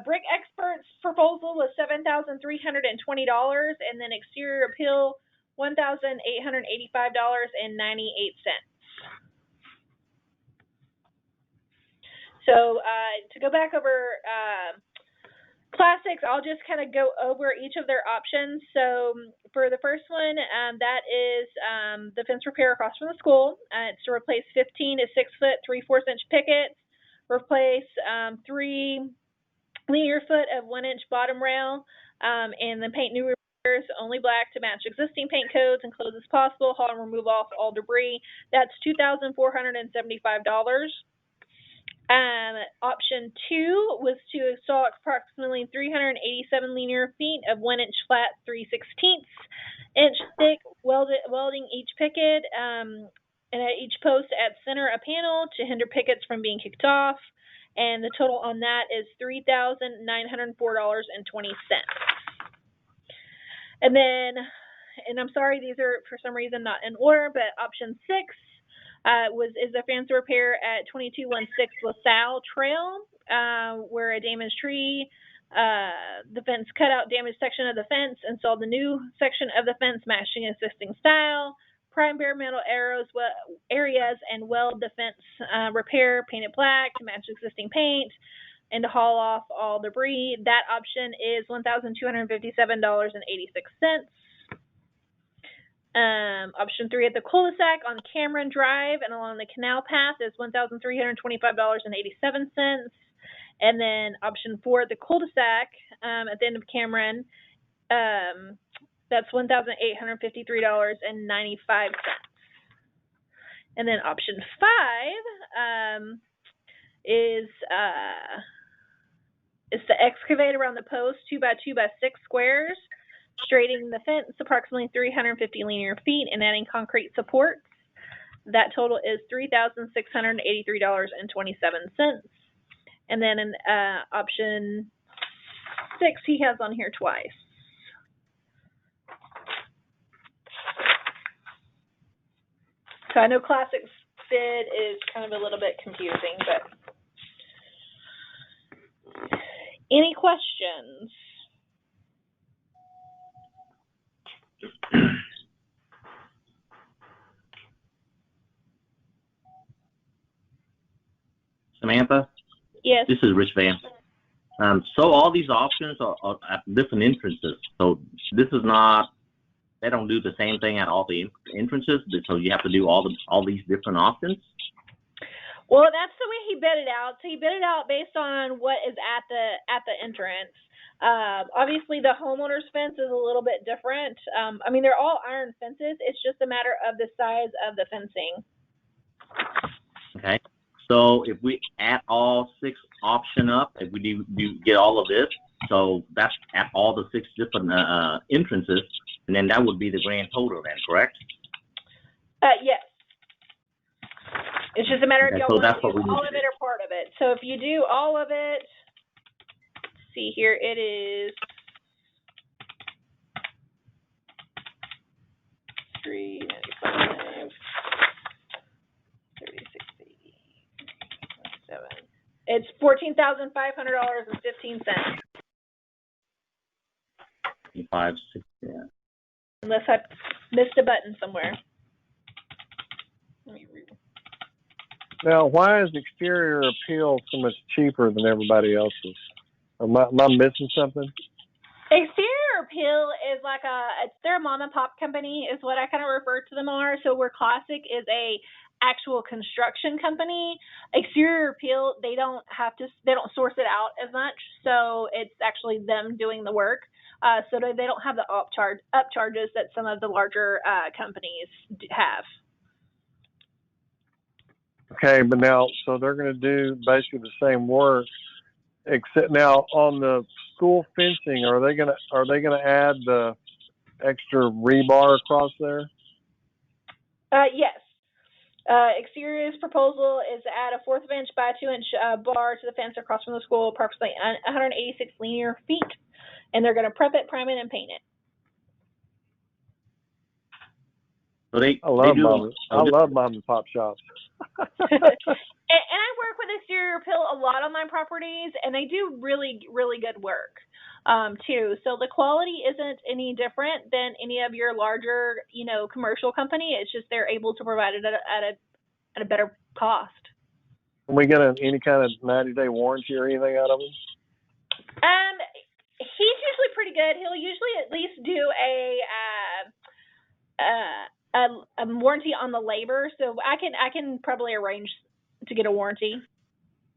Brick Experts proposal was $7,320, and then Exterior Appeal $1,885.98. So to go back over Classics, I'll just kind of go over each of their options. So for the first one, that is the fence repair across from the school. It's to replace 15 to 6 foot 3/4 inch pickets, replace 3 linear foot of 1 inch bottom rail, and then paint new repairs only black to match existing paint codes and close as possible. Haul and remove off all debris. That's $2,475. Option 2 was to install approximately 387 linear feet of 1 inch flat 3/16 inch thick welding each picket, and at each post at center a panel to hinder pickets from being kicked off. And the total on that is $3,904.20. And then, and I'm sorry, these are for some reason not in order, but option 6 is a fence repair at 2216 LaSalle Trail, where a damaged tree, the fence cut out damaged section of the fence, installed the new section of the fence matching existing style, prime bare metal areas, and weld the fence repair, painted black to match existing paint, and to haul off all debris. That option is $1,257.86. Option 3 at the cul-de-sac on Cameron Drive and along the canal path is $1,325.87. And then option 4 at the cul-de-sac at the end of Cameron, that's $1,853.95. And then option 5 is to excavate around the post 2 by 2 by 6 squares, straightening the fence approximately 350 linear feet and adding concrete supports. That total is $3,683.27. And then in option 6 he has on here twice. So I know Classics bid is kind of a little bit confusing, but any questions? Samantha? Yes. This is Rich Van. So all these options are at different entrances. So this is not, they don't do the same thing at all the entrances. So you have to do all these different options. Well, that's the way he bid it out. So he bid it out based on what is at the entrance. Obviously, the homeowner's fence is a little bit different. I mean, they're all iron fences. It's just a matter of the size of the fencing. Okay. So if we add all 6 options up, if we do get all of this, so that's at all the 6 different entrances, and then that would be the grand total then, correct? Yes. It's just a matter of y'all want to do all of it or part of it. So if you do all of it, see here, it is 395, 30, 60, 7. It's $14,500.15. 5, 6, yeah. Unless I missed a button somewhere. Let me read. Now, why is Exterior Appeal so much cheaper than everybody else's? Am I missing something? Exterior Appeal is like they're a mom and pop company is what I kind of refer to them are. So where Classic is a actual construction company, Exterior Appeal, they don't source it out as much. So it's actually them doing the work. So they don't have the up charges that some of the larger companies have. Okay, but now, so they're going to do basically the same work, except now on the school fencing, are they going to add the extra rebar across there? Yes. Exterior's proposal is to add a 1/4 inch by 2 inch bar to the fence across from the school, approximately 186 linear feet, and they're going to prep it, prime it, and paint it. So I love mom and pop shops. And I work with Exterior Appeal a lot on my properties, and they do really, really good work too. So the quality isn't any different than any of your larger, commercial company. It's just they're able to provide it at a better cost. Can we get any kind of 90-day warranty or anything out of him? He's usually pretty good. He'll usually at least do a warranty on the labor, so I can probably arrange to get a warranty.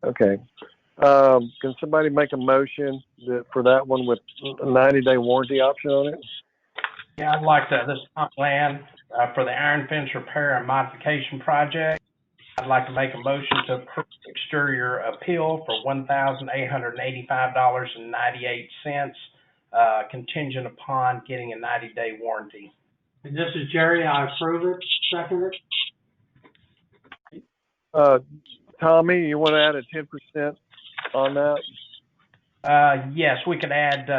Okay. Can somebody make a motion for that one with a 90-day warranty option on it? Yeah, I'd like to, this is Tom Land, for the iron fence repair and modification project. I'd like to make a motion to approve exterior appeal for $1,885.98, contingent upon getting a 90-day warranty. And this is Jerry. I approve it. Second it. Tommy, you want to add a 10% on that? Yes, we could add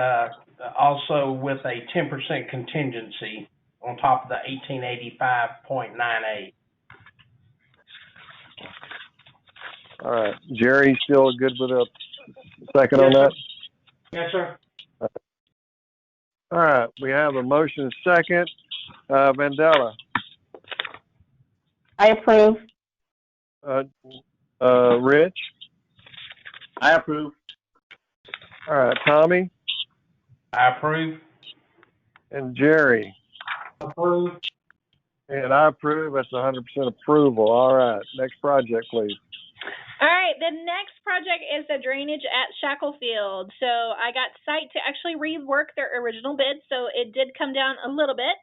also with a 10% contingency on top of the 1885.98. All right. Jerry, still good with a second on that? Yes, sir. All right. We have a motion and second. Vandella. I approve. Rich. I approve. All right. Tommy I approve. and Jerry. Approve. And I approve. That's 100% approval. All right. Next project, please. All right, the next project is the drainage at Shacklefield. So I got site to actually rework their original bid, so it did come down a little bit.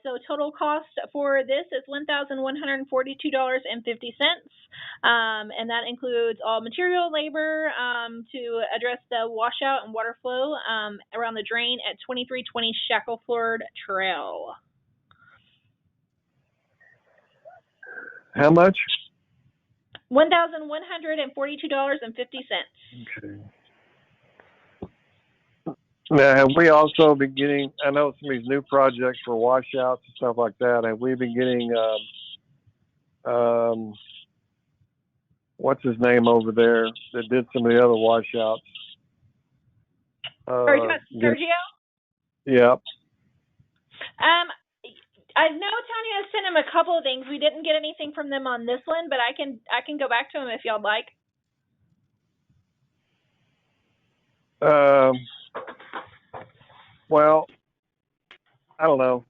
So total cost for this is $1,142.50, and that includes all material labor to address the washout and water flow around the drain at 2320 Shackleford Trail. How much? $1,142.50. Okay. Now, have we also been getting, I know some of these new projects for washouts and stuff like that, have we been getting, what's his name over there that did some of the other washouts? Are you talking about Sergio? Yep. I know Tanya has sent him a couple of things. We didn't get anything from them on this one, but I can go back to him if y'all like. Well, I don't know.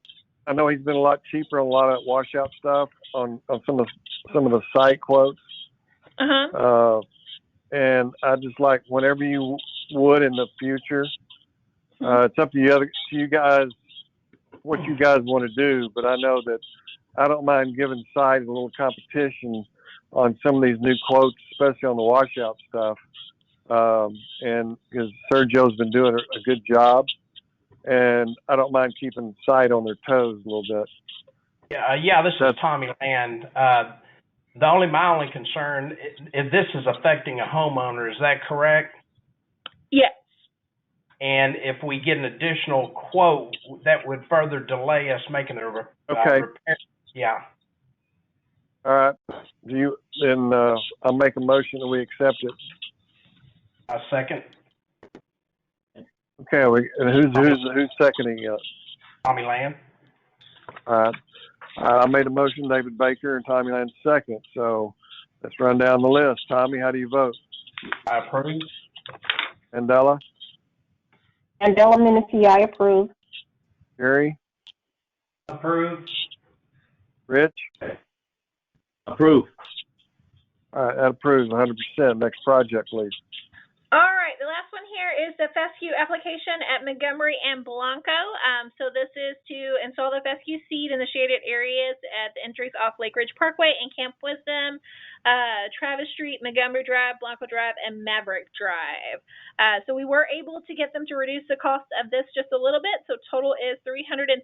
I know he's been a lot cheaper on a lot of washout stuff on some of the site quotes. And I just like whenever you would in the future, it's up to you guys what you guys want to do. But I know that I don't mind giving site a little competition on some of these new quotes, especially on the washout stuff. And because Sergio's been doing a good job. And I don't mind keeping sight on their toes a little bit. Yeah, this is Tommy Land. My only concern is this is affecting a homeowner. Is that correct? Yes. And if we get an additional quote, that would further delay us making the repair. Yeah. All right. I'll make a motion that we accept it. A second. Okay, who's seconding it? Tommy Land. All right. I made a motion, David Baker, and Tommy Land second. So let's run down the list. Tommy, how do you vote? I approve. Andela? Andela Menifee, I approve. Gary? Approve. Rich? Approve. All right, that approves 100%. Next project, please. All right, the last one here is the fescue application at Montgomery and Blanco. So this is to install the fescue seed in the shaded areas at the entries off Lake Ridge Parkway and Camp Wisdom, Travis Street, Montgomery Drive, Blanco Drive, and Maverick Drive. So we were able to get them to reduce the cost of this just a little bit. So total is $365.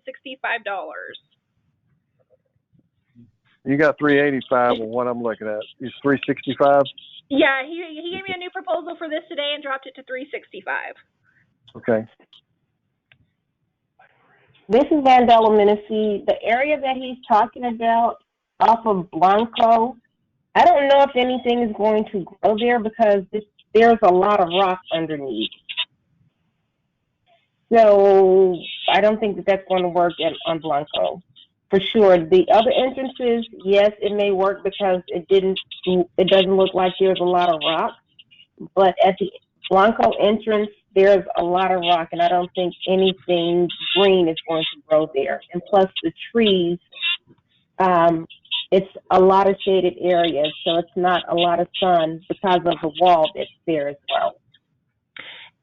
You got 385 on what I'm looking at. It's 365? Yeah, he gave me a new proposal for this today and dropped it to 365. Okay. This is Vandella Menifee. The area that he's talking about off of Blanco, I don't know if anything is going to grow there because there's a lot of rock underneath. So I don't think that that's going to work on Blanco. For sure. The other entrances, yes, it may work because it doesn't look like there's a lot of rock. But at the Blanco entrance, there's a lot of rock, and I don't think anything green is going to grow there. And plus the trees, it's a lot of shaded areas, so it's not a lot of sun because of the wall that's there as well.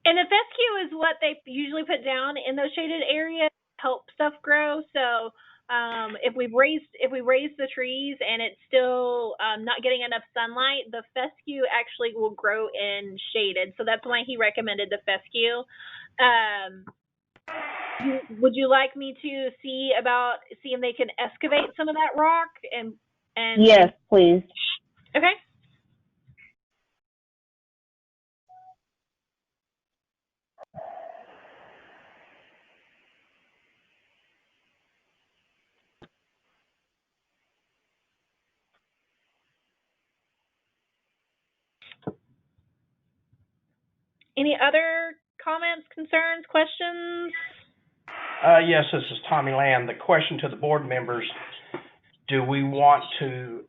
And the fescue is what they usually put down in those shaded areas to help stuff grow. So if we raise the trees and it's still not getting enough sunlight, the fescue actually will grow in shaded. So that's why he recommended the fescue. Would you like me to see if they can excavate some of that rock and Yes, please. Okay. Any other comments, concerns, questions? Yes, this is Tommy Land. The question to the board members, do we want to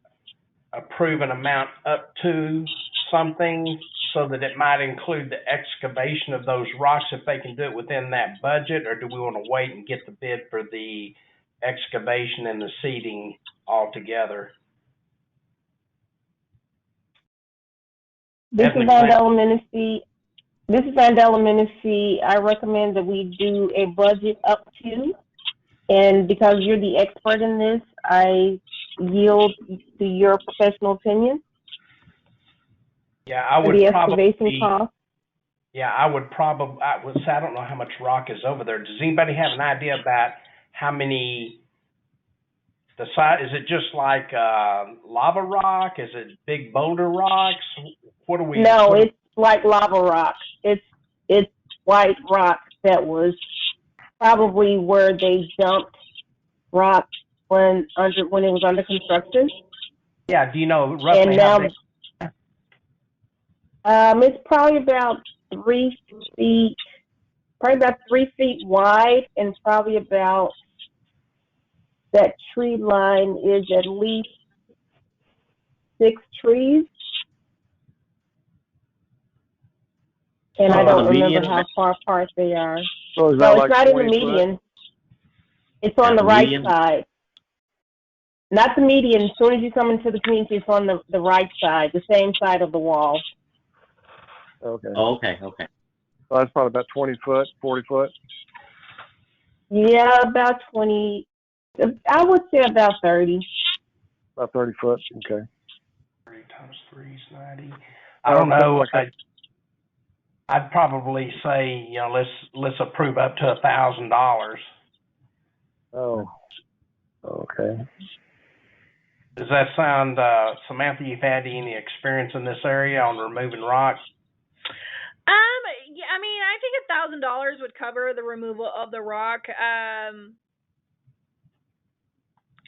approve an amount up to something so that it might include the excavation of those rocks if they can do it within that budget, or do we want to wait and get the bid for the excavation and the seeding all together? This is Vandella Menifee. I recommend that we do a budget up to, and because you're the expert in this, I yield to your professional opinion. Yeah, I would the probably. Excavation cost. Yeah, I would say I don't know how much rock is over there. Does anybody have an idea about how many? The size, is it just like lava rock? Is it big boulder rocks? What are we? No, it's like lava rock. It's white rock that was probably where they dumped rock when it was under construction. Yeah, do you know roughly how big? It's probably about 3 feet, wide, and probably about, that tree line is at least 6 trees. And I don't remember how far apart they are. So no, it's not in the median. It's on the right side. Not the median. As soon as you come into the community, it's on the right side, the same side of the wall. Okay. Okay. Well, that's probably about 20 foot, 40 foot. Yeah, about 20. I would say about 30. About 30 foot. Okay. 30 times 3 is 90. I don't know. I'd probably say, let's approve up to $1,000. Oh. Okay. Does that sound, Samantha, you've had any experience in this area on removing rocks? Yeah, I mean, I think $1,000 would cover the removal of the rock.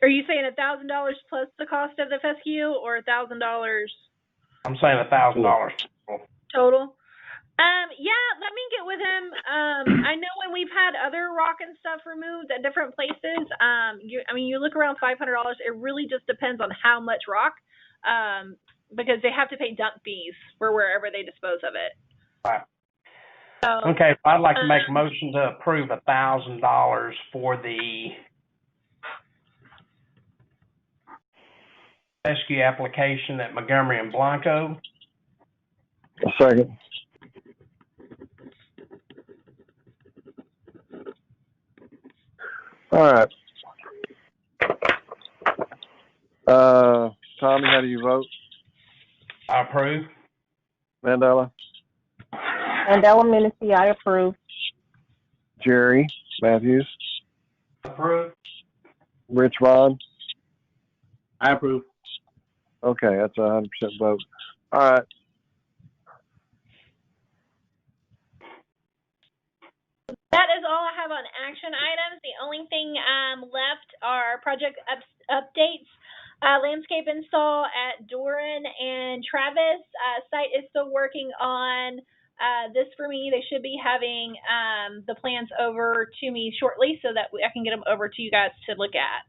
Are you saying $1,000 plus the cost of the fescue, or $1,000? I'm saying $1,000 total. Yeah, let me get with him. I know when we've had other rock and stuff removed at different places, you look around $500. It really just depends on how much rock, because they have to pay dump fees for wherever they dispose of it. Right. So, okay, I'd like to make a motion to approve $1,000 for the rescue application at Montgomery and Blanco. A second. All right. Tommy, how do you vote? I approve. Vandella? Vandella Menifee, I approve. Jerry Matthews? Approve. Rich Vaughn? I approve. Okay, that's 100% vote. All right. That is all I have on action items. The only thing left are project updates. Landscape install at Doran and Travis. Site is still working on this for me. They should be having the plans over to me shortly so that I can get them over to you guys to look at.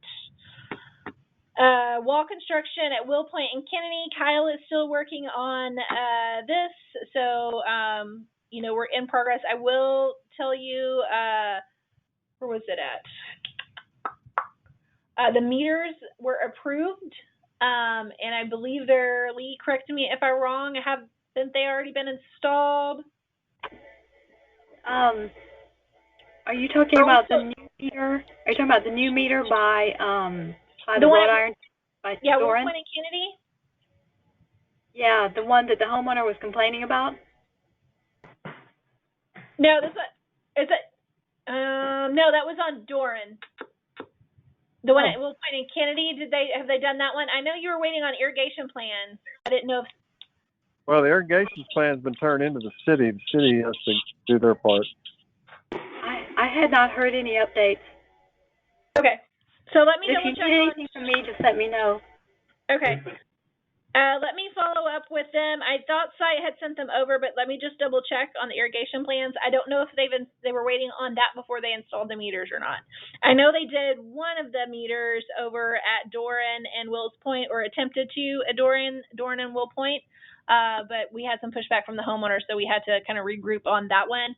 Wall construction at Will Point and Kennedy. Kyle is still working on this, so we're in progress. I will tell you, where was it at? The meters were approved, and I believe Lee, correct me if I'm wrong, haven't they already been installed? Are you talking about the new meter? Are you talking about the new meter by the wrought iron? By Yeah, Will Doran? Point and Kennedy? Yeah, the one that the homeowner was complaining about? No, no, that was on Doran. The one at Will Point and Kennedy, have they done that one? I know you were waiting on irrigation plans. I didn't know if... Well, the irrigation plan's been turned into the city. The city has to do their part. I had not heard any updates. Okay. So let me If double you check need anything from me, just let me know. Okay. Let me follow up with them. I thought site had sent them over, but let me just double check on the irrigation plans. I don't know if they were waiting on that before they installed the meters or not. I know they did one of the meters over at Doran and Wills Point, or attempted to at Doran and Will Point, but we had some pushback from the homeowner, so we had to kind of regroup on that one.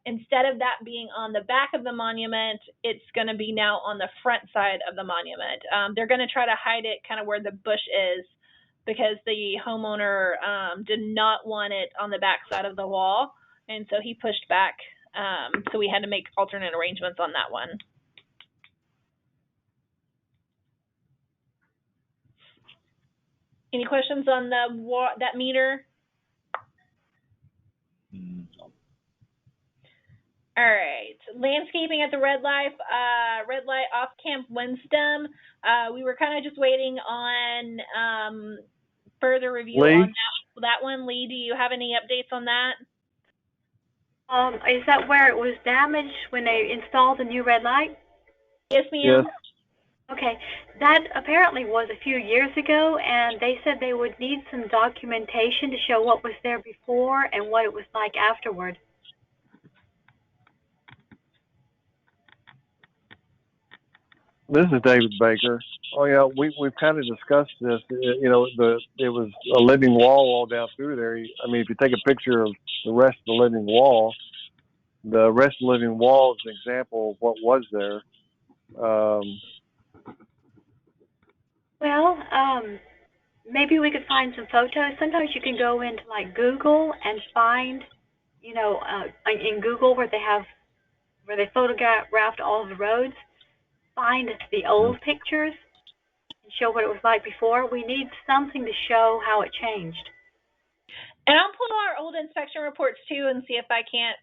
Instead of that being on the back of the monument, it's going to be now on the front side of the monument. They're going to try to hide it kind of where the bush is, because the homeowner did not want it on the back side of the wall, and so he pushed back. So we had to make alternate arrangements on that one. Any questions on that meter? All right. Landscaping at the Red Light off Camp Winston. We were kind of just waiting on further review Lee? on that one. Lee, do you have any updates on that? Is that where it was damaged when they installed the new red light? Yes, ma'am. Yes. Okay, that apparently was a few years ago, and they said they would need some documentation to show what was there before and what it was like afterward. This is David Baker. Oh yeah, we've kind of discussed this. It was a living wall all down through there. I mean, if you take a picture of the rest of the living wall is an example of what was there. Well, maybe we could find some photos. Sometimes you can go into like Google and find, in Google where they photographed all of the roads, find the old pictures and show what it was like before. We need something to show how it changed. And I'll pull our old inspection reports too and see if I can't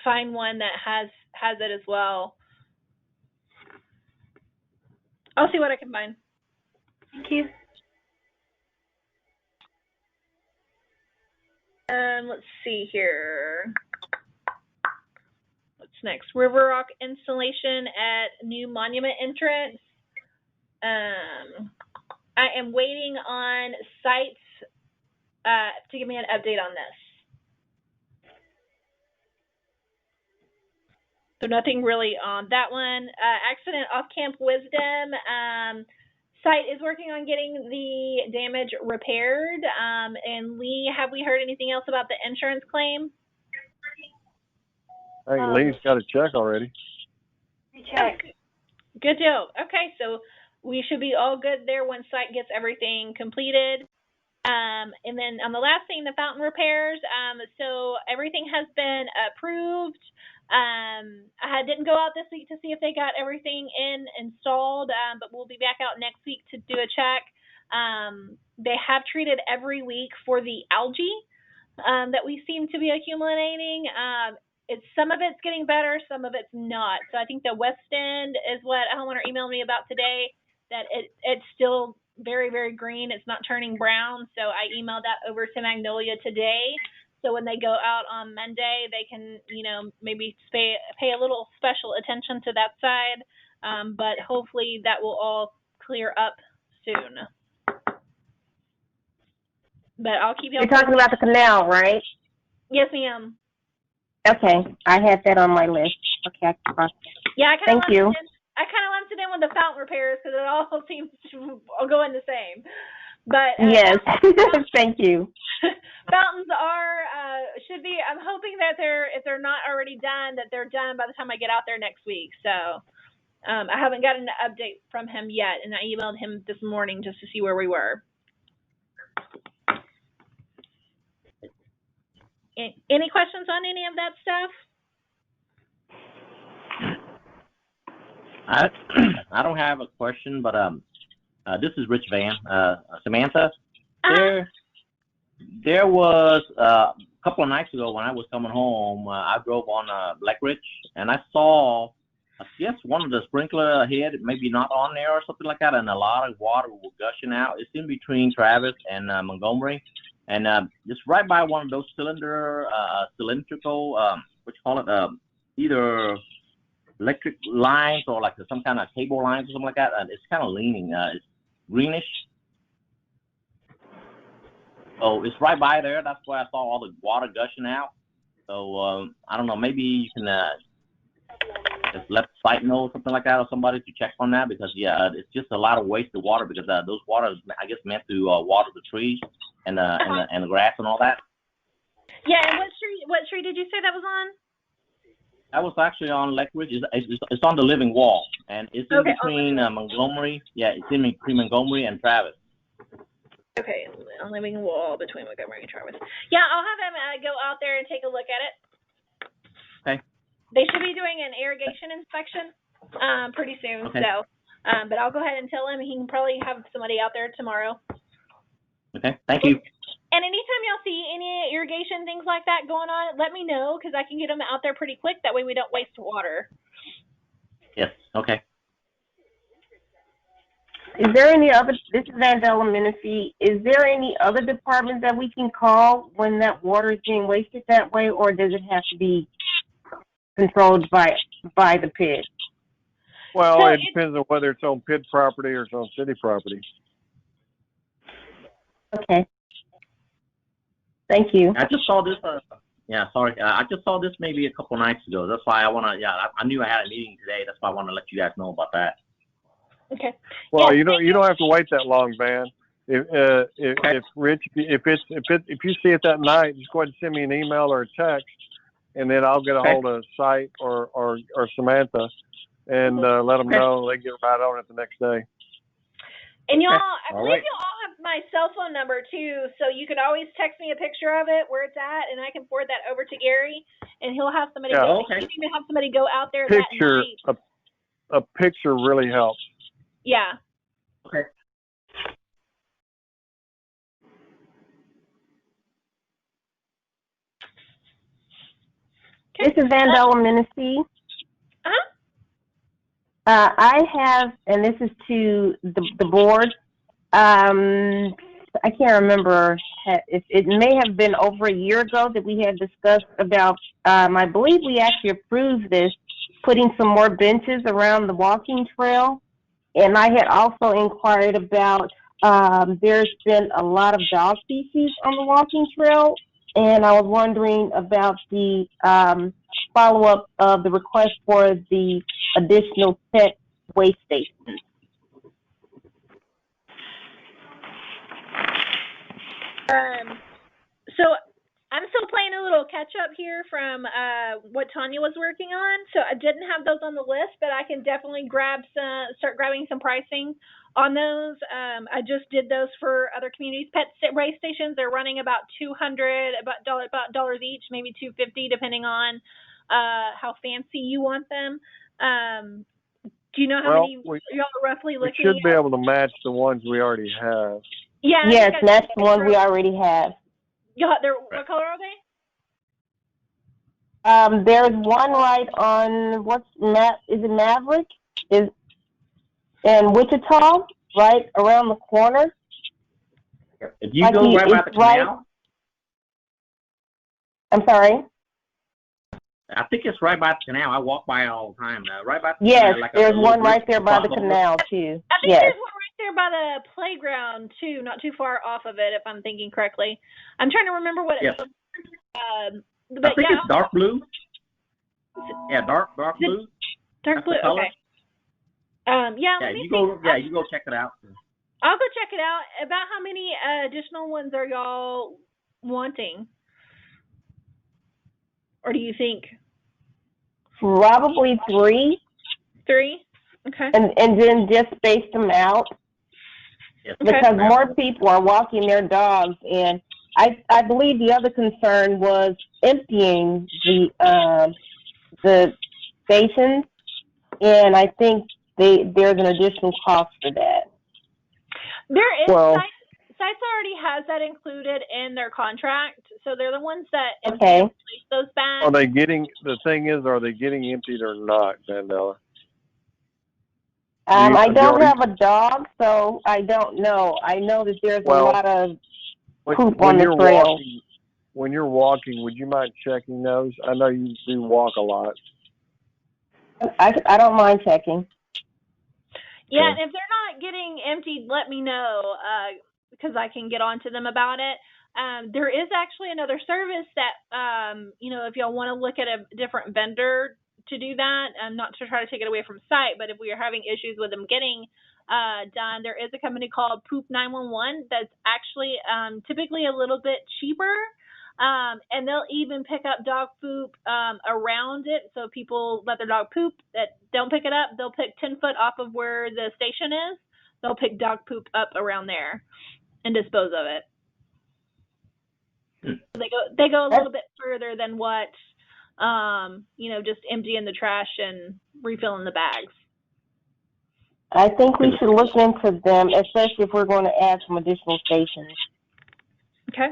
find one that has it as well. I'll see what I can find. Thank you. Let's see here. What's next? River Rock installation at new monument entrance. I am waiting on sites to give me an update on this. So nothing really on that one. Accident off Camp Wisdom. Site is working on getting the damage repaired. And Lee, have we heard anything else about the insurance claim? I think Lee's got a check already. Check. Good deal. Okay, so we should be all good there once site gets everything completed. And then on the last thing, the fountain repairs. So everything has been approved. I didn't go out this week to see if they got everything installed, but we'll be back out next week to do a check. They have treated every week for the algae that we seem to be accumulating. Some of it's getting better, some of it's not. So I think the West End is what a homeowner emailed me about today, that it's still very, very green. It's not turning brown. So I emailed that over to Magnolia today. So when they go out on Monday, they can, maybe pay a little special attention to that side. But hopefully that will all clear up soon. But I'll keep you. You're talking about the canal, right? Yes, ma'am. Okay, I had that on my list. Okay, yeah, thank you. I kind of lumped it in with the fountain repairs because it all seems to go in the same. But yes, thank you. Fountains should be. I'm hoping that if they're not already done, that they're done by the time I get out there next week. So I haven't gotten an update from him yet, and I emailed him this morning just to see where we were. Any questions on any of that stuff? I don't have a question, but this is Rich Van. Samantha, there was a couple of nights ago when I was coming home, I drove on Black Ridge, and I saw, I guess, one of the sprinkler head, maybe not on there or something like that, and a lot of water was gushing out. It's in between Travis and Montgomery, and just right by one of those cylindrical, what you call it, either electric lines or like some kind of cable lines or something like that. It's kind of leaning. It's greenish. So it's right by there. That's where I saw all the water gushing out. So I don't know. Maybe you can just let the site know or something like that, or somebody to check on that, because it's just a lot of wasted water, because those waters, I guess, meant to water the trees and the grass and all that. Yeah. And what tree did you say that was on? That was actually on Lake Ridge. It's on the living wall, and it's in between Montgomery. Yeah, it's in between Montgomery and Travis. Okay, a living wall between Montgomery and Travis. Yeah, I'll have them go out there and take a look at it. Okay. They should be doing an irrigation inspection pretty soon. Okay. So, but I'll go ahead and tell him he can probably have somebody out there tomorrow. Okay, thank you. And anytime y'all see any irrigation things like that going on, let me know, because I can get them out there pretty quick. That way we don't waste water. Yes, okay. Is there any other, this is Vandella Menifee, is there any other department that we can call when that water is being wasted that way, or does it have to be controlled by the PID? Well, so it depends on whether it's on PID property or it's on city property. Okay. Thank you. I just saw this. I just saw this maybe a couple nights ago. That's why I knew I had a meeting today. That's why I want to let you guys know about that. Okay. Well, you don't have to wait that long, Van. If Rich, if you see it that night, just go ahead and send me an email or a text, and then I'll get a hold of Site or Samantha, and let them know. They get right on it the next day. And y'all, I believe you all have my cell phone number too, so you can always text me a picture of it, where it's at, and I can forward that over to Gary, and he'll have somebody have somebody go out there that night. A picture really helps. Yeah. Okay. This is Vandella Menifee. I have, and this is to the board. I can't remember. It may have been over a year ago that we had discussed about. I believe we actually approved this, putting some more benches around the walking trail. And I had also inquired about. There's been a lot of dog feces on the walking trail, and I was wondering about the follow-up of the request for the additional pet waste stations. So I'm still playing a little catch-up here from what Tanya was working on. So I didn't have those on the list, but I can definitely start grabbing some pricing on those. I just did those for other communities. Pet waste stations, they're running about $200 each, maybe $250, depending on how fancy you want them. Do you know how many y'all are roughly looking at? We should be able to match the ones we already have. Yeah. Yes, that's the ones we already have. What color are they? There's one right on is it Maverick? in Wichita, right around the corner. If you go right by the canal, I'm sorry. I think it's right by the canal. I walk by it all the time. Right by the Yes, canal, like there's a one bridge right there by the cross over. canal too. I think Yes. there's one right there by the playground too, not too far off of it, if I'm thinking correctly. I'm trying to remember what Yes. it's. I think it's dark blue. Yeah, dark blue. Dark blue. Okay. Yeah. Let me you see. go. Yeah, you go check it out. I'll go check it out. About how many additional ones are y'all wanting? Or do you think? Probably 3. 3? Okay. And then just space them out. Yes. Because more people are walking their dogs, and I believe the other concern was emptying the stations, and I think there's an additional cost for that. There is Sites already has that included in their contract, so they're the ones that replace those bags. Are they getting emptied or not, Vandella? I don't have a dog, so I don't know. I know that there's a lot of poop on the trail. When you're walking, would you mind checking those? I know you do walk a lot. I don't mind checking. Yeah, and if they're not getting emptied, let me know, because I can get on to them about it. There is actually another service that, if y'all want to look at a different vendor to do that, not to try to take it away from site, but if we are having issues with them getting done, there is a company called Poop 911 that's actually typically a little bit cheaper. And they'll even pick up dog poop around it. So people let their dog poop that don't pick it up, they'll pick 10 foot off of where the station is. They'll pick dog poop up around there and dispose of it. They go a little bit further than what just emptying the trash and refilling the bags. I think we should look into them, especially if we're going to add some additional stations. Okay.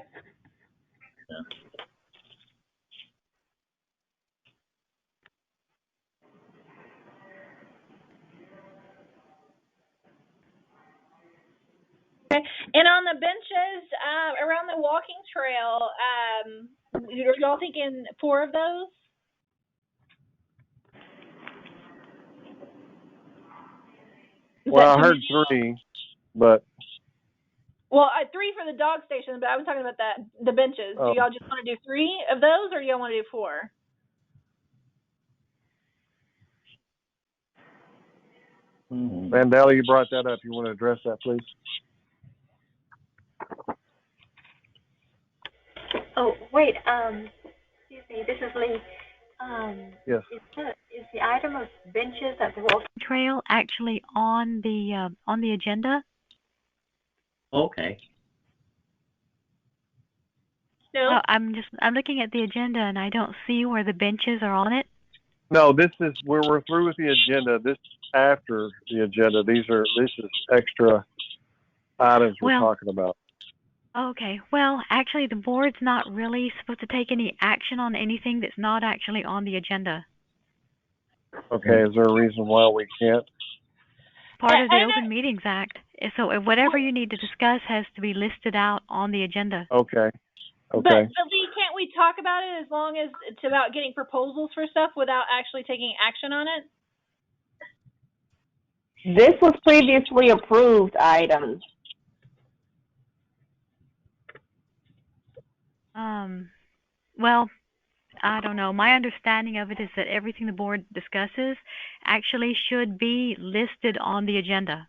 Okay. And on the benches around the walking trail, are y'all thinking 4 of those? Well, I heard 3, but. Well, 3 for the dog station, but I was talking about the benches. Do y'all just want to do 3 of those, or do y'all want to do 4? Vandella, you brought that up. You want to address that, please? Oh, wait. Excuse me. This is Lee. Yes. Is the item of benches at the walking trail actually on the agenda? Okay. No. I'm looking at the agenda and I don't see where the benches are on it. No, this is where we're through with the agenda. This is after the agenda. This is extra items we're talking about. Okay. Well, actually, the board's not really supposed to take any action on anything that's not actually on the agenda. Okay. Is there a reason why we can't? Part of the Open Meetings Act. So whatever you need to discuss has to be listed out on the agenda. Okay. But Lee, can't we talk about it as long as it's about getting proposals for stuff without actually taking action on it? This was previously approved items. Well, I don't know. My understanding of it is that everything the board discusses actually should be listed on the agenda.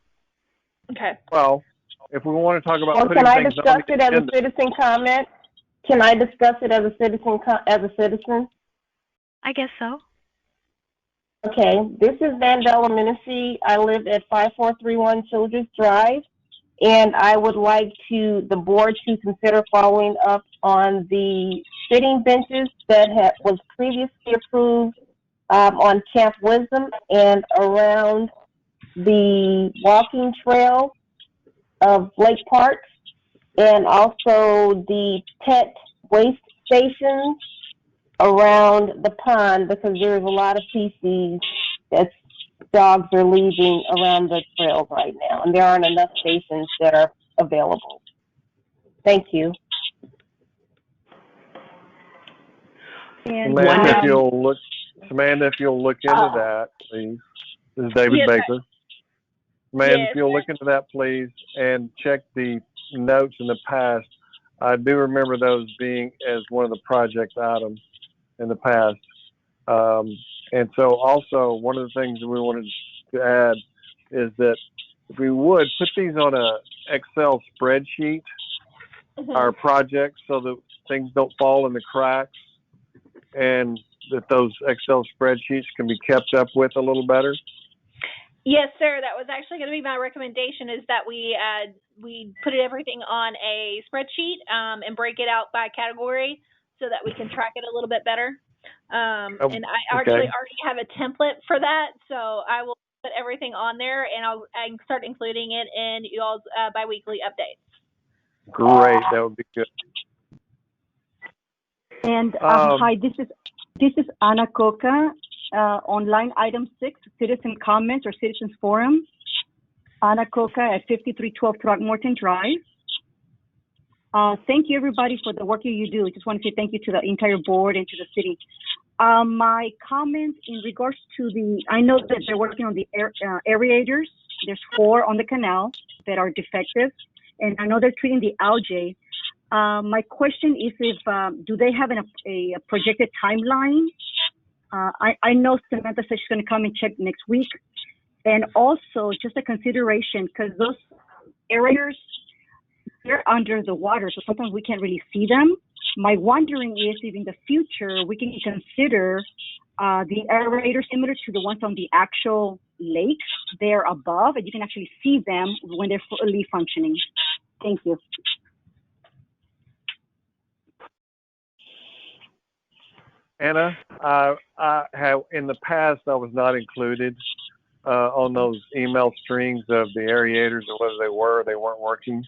Okay. Well, if we want to talk about can I discuss it as a citizen comment? Can I discuss it as a citizen? I guess so. Okay. This is Vandella Minnesy. I live at 5431 Childress Drive, and I would like the board to consider following up on the sitting benches that was previously approved on Camp Wisdom and around the walking trail of Lake Park, and also the pet waste stations around the pond, because there's a lot of feces that's dogs are leaving around the trails right now, and there aren't enough stations that are available. Thank you. And Samantha, if you'll look into that, please. This is David Yes, Baker. Samantha, Yes. if you'll look into that, please, and check the notes in the past. I do remember those being as one of the project items in the past. And so also one of the things that we wanted to add is that if we would put these on a Excel spreadsheet, our projects, so that things don't fall in the cracks, and that those Excel spreadsheets can be kept up with a little better. Yes, sir. That was actually going to be my recommendation, is that we put everything on a spreadsheet and break it out by category so that we can track it a little bit better. And I actually already have a template for that, so I will put everything on there, and I'll start including it in y'all's biweekly updates. Great, that would be good. And hi, this is Anna Coca, online item 6, citizen comments or citizens forum. Anna Coca at 5312 Throckmorton Drive. Thank you everybody for the work you do. I just want to say thank you to the entire board and to the city. My comment in regards to I know that they're working on the aerators. There's 4 on the canal that are defective, and I know they're treating the algae. My question is if do they have a projected timeline? I know Samantha said she's going to come and check next week. And also just a consideration, because those aerators, they're under the water, so sometimes we can't really see them. My wondering is if in the future we can consider the aerators similar to the ones on the actual lake. They're above, and you can actually see them when they're fully functioning. Thank you. Anna, I have in the past I was not included on those email strings of the aerators, or whether they were or they weren't working,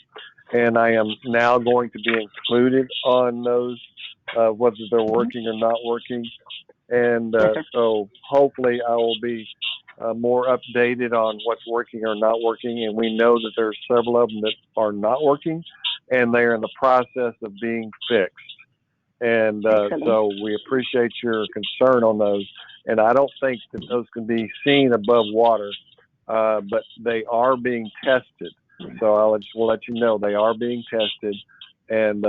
and I am now going to be included on those, whether they're working or not working, and so hopefully I will be more updated on what's working or not working. And we know that there's several of them that are not working, and they are in the process of being fixed. And so we appreciate your concern on those. And I don't think that those can be seen above water, but they are being tested. So we'll let you know they are being tested. And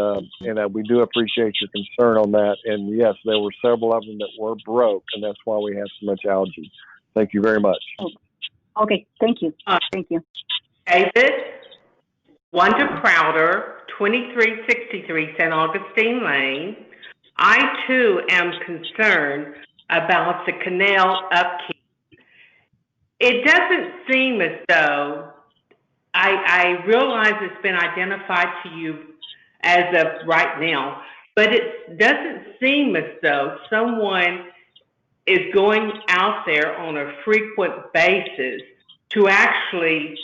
we do appreciate your concern on that. And yes, there were several of them that were broke, and that's why we have so much algae. Thank you very much. Okay, thank you. Thank you. David, Wanda Crowder, 2363 St. Augustine Lane. I too am concerned about the canal upkeep. It doesn't seem as though, I realize it's been identified to you as of right now, but it doesn't seem as though someone is going out there on a frequent basis to actually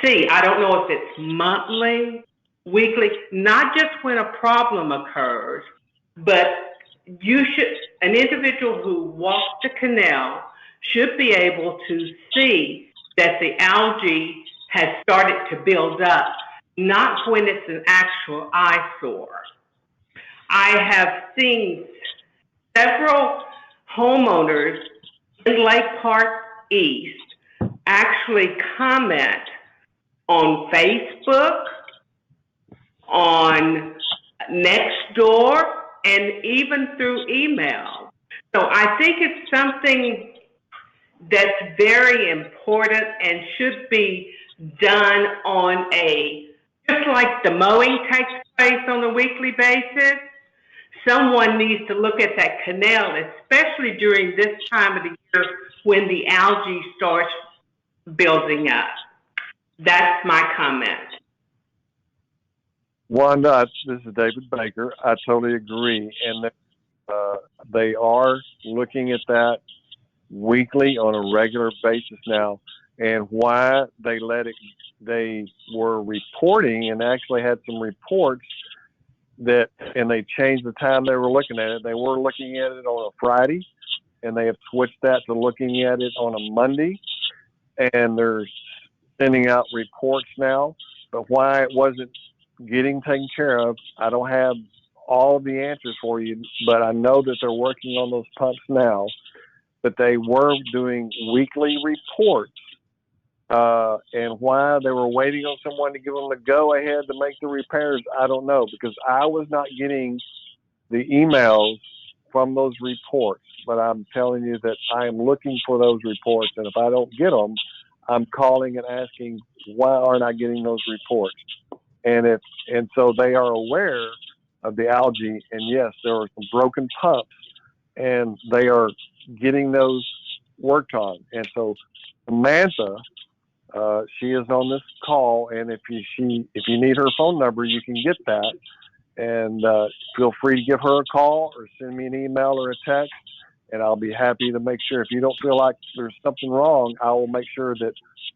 see. I don't know if it's monthly, weekly, not just when a problem occurs, but an individual who walks the canal should be able to see that the algae has started to build up, not when it's an actual eyesore. I have seen several homeowners in Lake Park East actually comment on Facebook, on Nextdoor, and even through email. So I think it's something that's very important and should be done on just like the mowing takes place on a weekly basis. Someone needs to look at that canal, especially during this time of the year when the algae starts building up. That's my comment. Wanda, this is David Baker. I totally agree. And they are looking at that weekly on a regular basis now. And why they were reporting and actually had some reports and they changed the time they were looking at it. They were looking at it on a Friday, and they have switched that to looking at it on a Monday, and they're sending out reports now. But why it wasn't getting taken care of, I don't have all the answers for you, but I know that they're working on those pumps now. But they were doing weekly reports, and why they were waiting on someone to give them the go ahead to make the repairs, I don't know, because I was not getting the emails from those reports. But I'm telling you that I am looking for those reports, and if I don't get them, I'm calling and asking, why aren't I getting those reports? And so they are aware of the algae, and yes, there are some broken pumps, and they are getting those worked on. And so Samantha, she is on this call, and if you need her phone number, you can get that, and feel free to give her a call or send me an email or a text, and I'll be happy to make sure. If you don't feel like there's something wrong, I will make sure that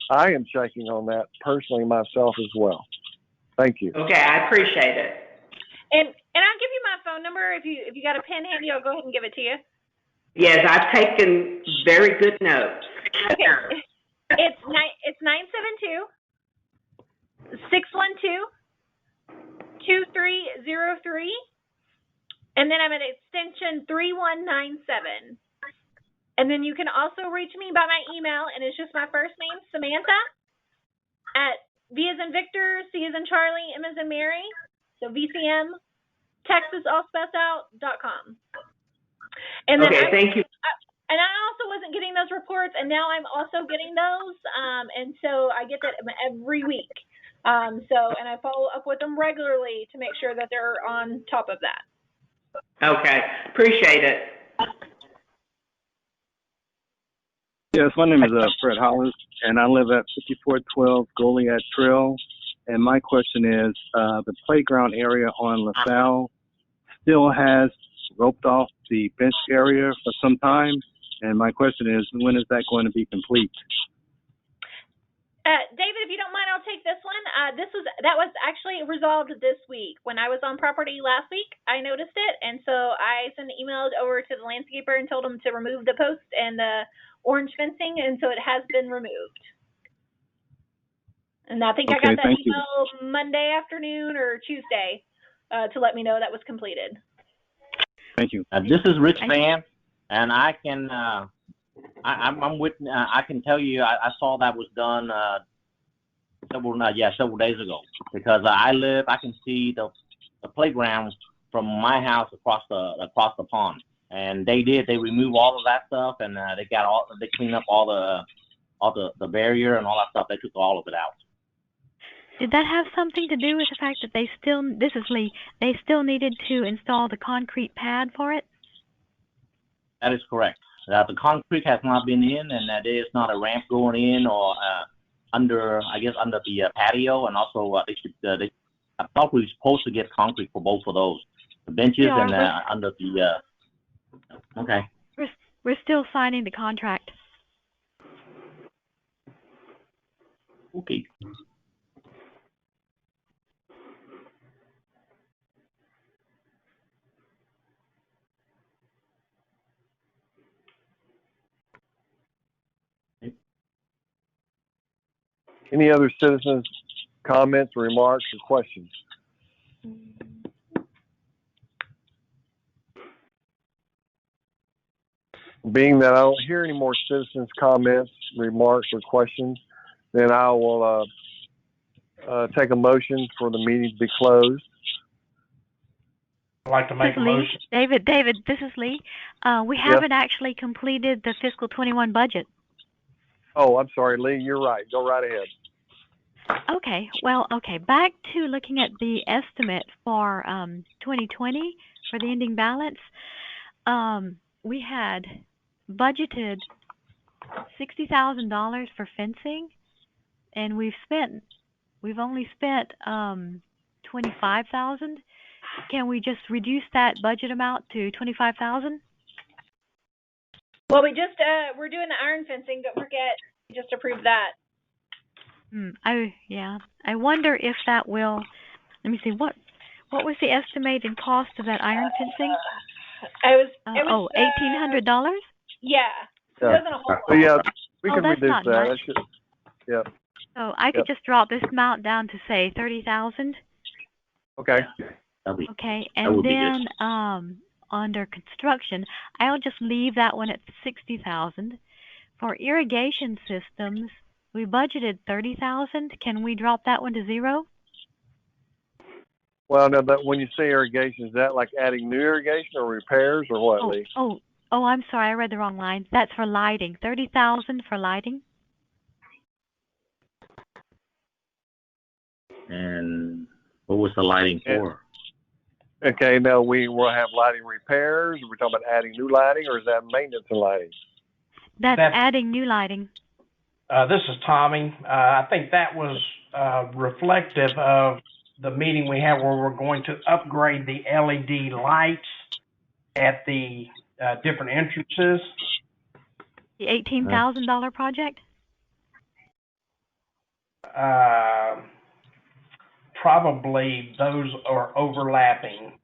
I am checking on that personally myself as well. Thank you. Okay, I appreciate it. And I'll give you my phone number if you got a pen handy. I'll go ahead and give it to you. Yes, I've taken very good notes. Okay, it's 972-612-2303, and then I'm at extension 3197. And then you can also reach me by my email, and it's just my first name, Samantha, at V as in Victor, C as in Charlie, M as in Mary, so VCM, Texas, all spelled out, .com. And then thank you. And I also wasn't getting those reports, and now I'm also getting those, and so I get that every week. And I follow up with them regularly to make sure that they're on top of that. Okay, appreciate it. Yes, my name is Fred Hollis, and I live at 5412 Goliad Trail. And my question is, the playground area on LaSalle still has roped off the bench area for some time. And my question is, when is that going to be complete? David, if you don't mind, I'll take this one. That was actually resolved this week. When I was on property last week, I noticed it, and so I sent an email over to the landscaper and told him to remove the post and the orange fencing, and so it has been removed. And I think I got that email Monday afternoon or Tuesday to let me know that was completed. Thank you. This is Rich Van, and I can I'm with. I can tell you, I saw that was done several days ago, because I can see the playground from my house across the pond, and they removed all of that stuff, and they cleaned up all the barrier and all that stuff. They took all of it out. Did that have something to do with the fact that they still needed to install the concrete pad for it? That is correct. The concrete has not been in, and there is not a ramp going in or under the patio, and also I thought we were supposed to get concrete for both of those, the benches and under the. Okay. We're still signing the contract. Okay. Any other citizens' comments, remarks, or questions? Being that I don't hear any more citizens' comments, remarks, or questions, then I will take a motion for the meeting to be closed. I'd like to make a motion. David, this is Lee. We haven't actually completed the fiscal 21 budget. Oh, I'm sorry, Lee. You're right. Go right ahead. Okay. Well, back to looking at the estimate for 2020 for the ending balance. We had budgeted $60,000 for fencing, and we've only spent $25,000. Can we just reduce that budget amount to $25,000? Well, we're doing the iron fencing. Don't forget, we just approved that. I wonder if that will. Let me see. What was the estimated cost of that iron fencing? It was $1,800. Yeah. So Yeah. it wasn't a whole So lot. yeah, we Oh, can that's reduce not that. much. That should, yeah. So I could Yep. just drop this amount down to say 30,000. Okay. Okay, that and would be then under construction, I'll just leave that one at 60,000. For irrigation systems, we budgeted 30,000. Can we drop that one to 0? Well, no, but when you say irrigation, is that like adding new irrigation or repairs or what, Lee? Oh, I'm sorry, I read the wrong line. That's for lighting. 30,000 for lighting. And what was the lighting for? Okay, now we will have lighting repairs. We're talking about adding new lighting, or is that maintenance and lighting? That's adding new lighting. This is Tommy. I think that was reflective of the meeting we had where we're going to upgrade the LED lights at the different entrances. The $18,000 project? Probably those are overlapping.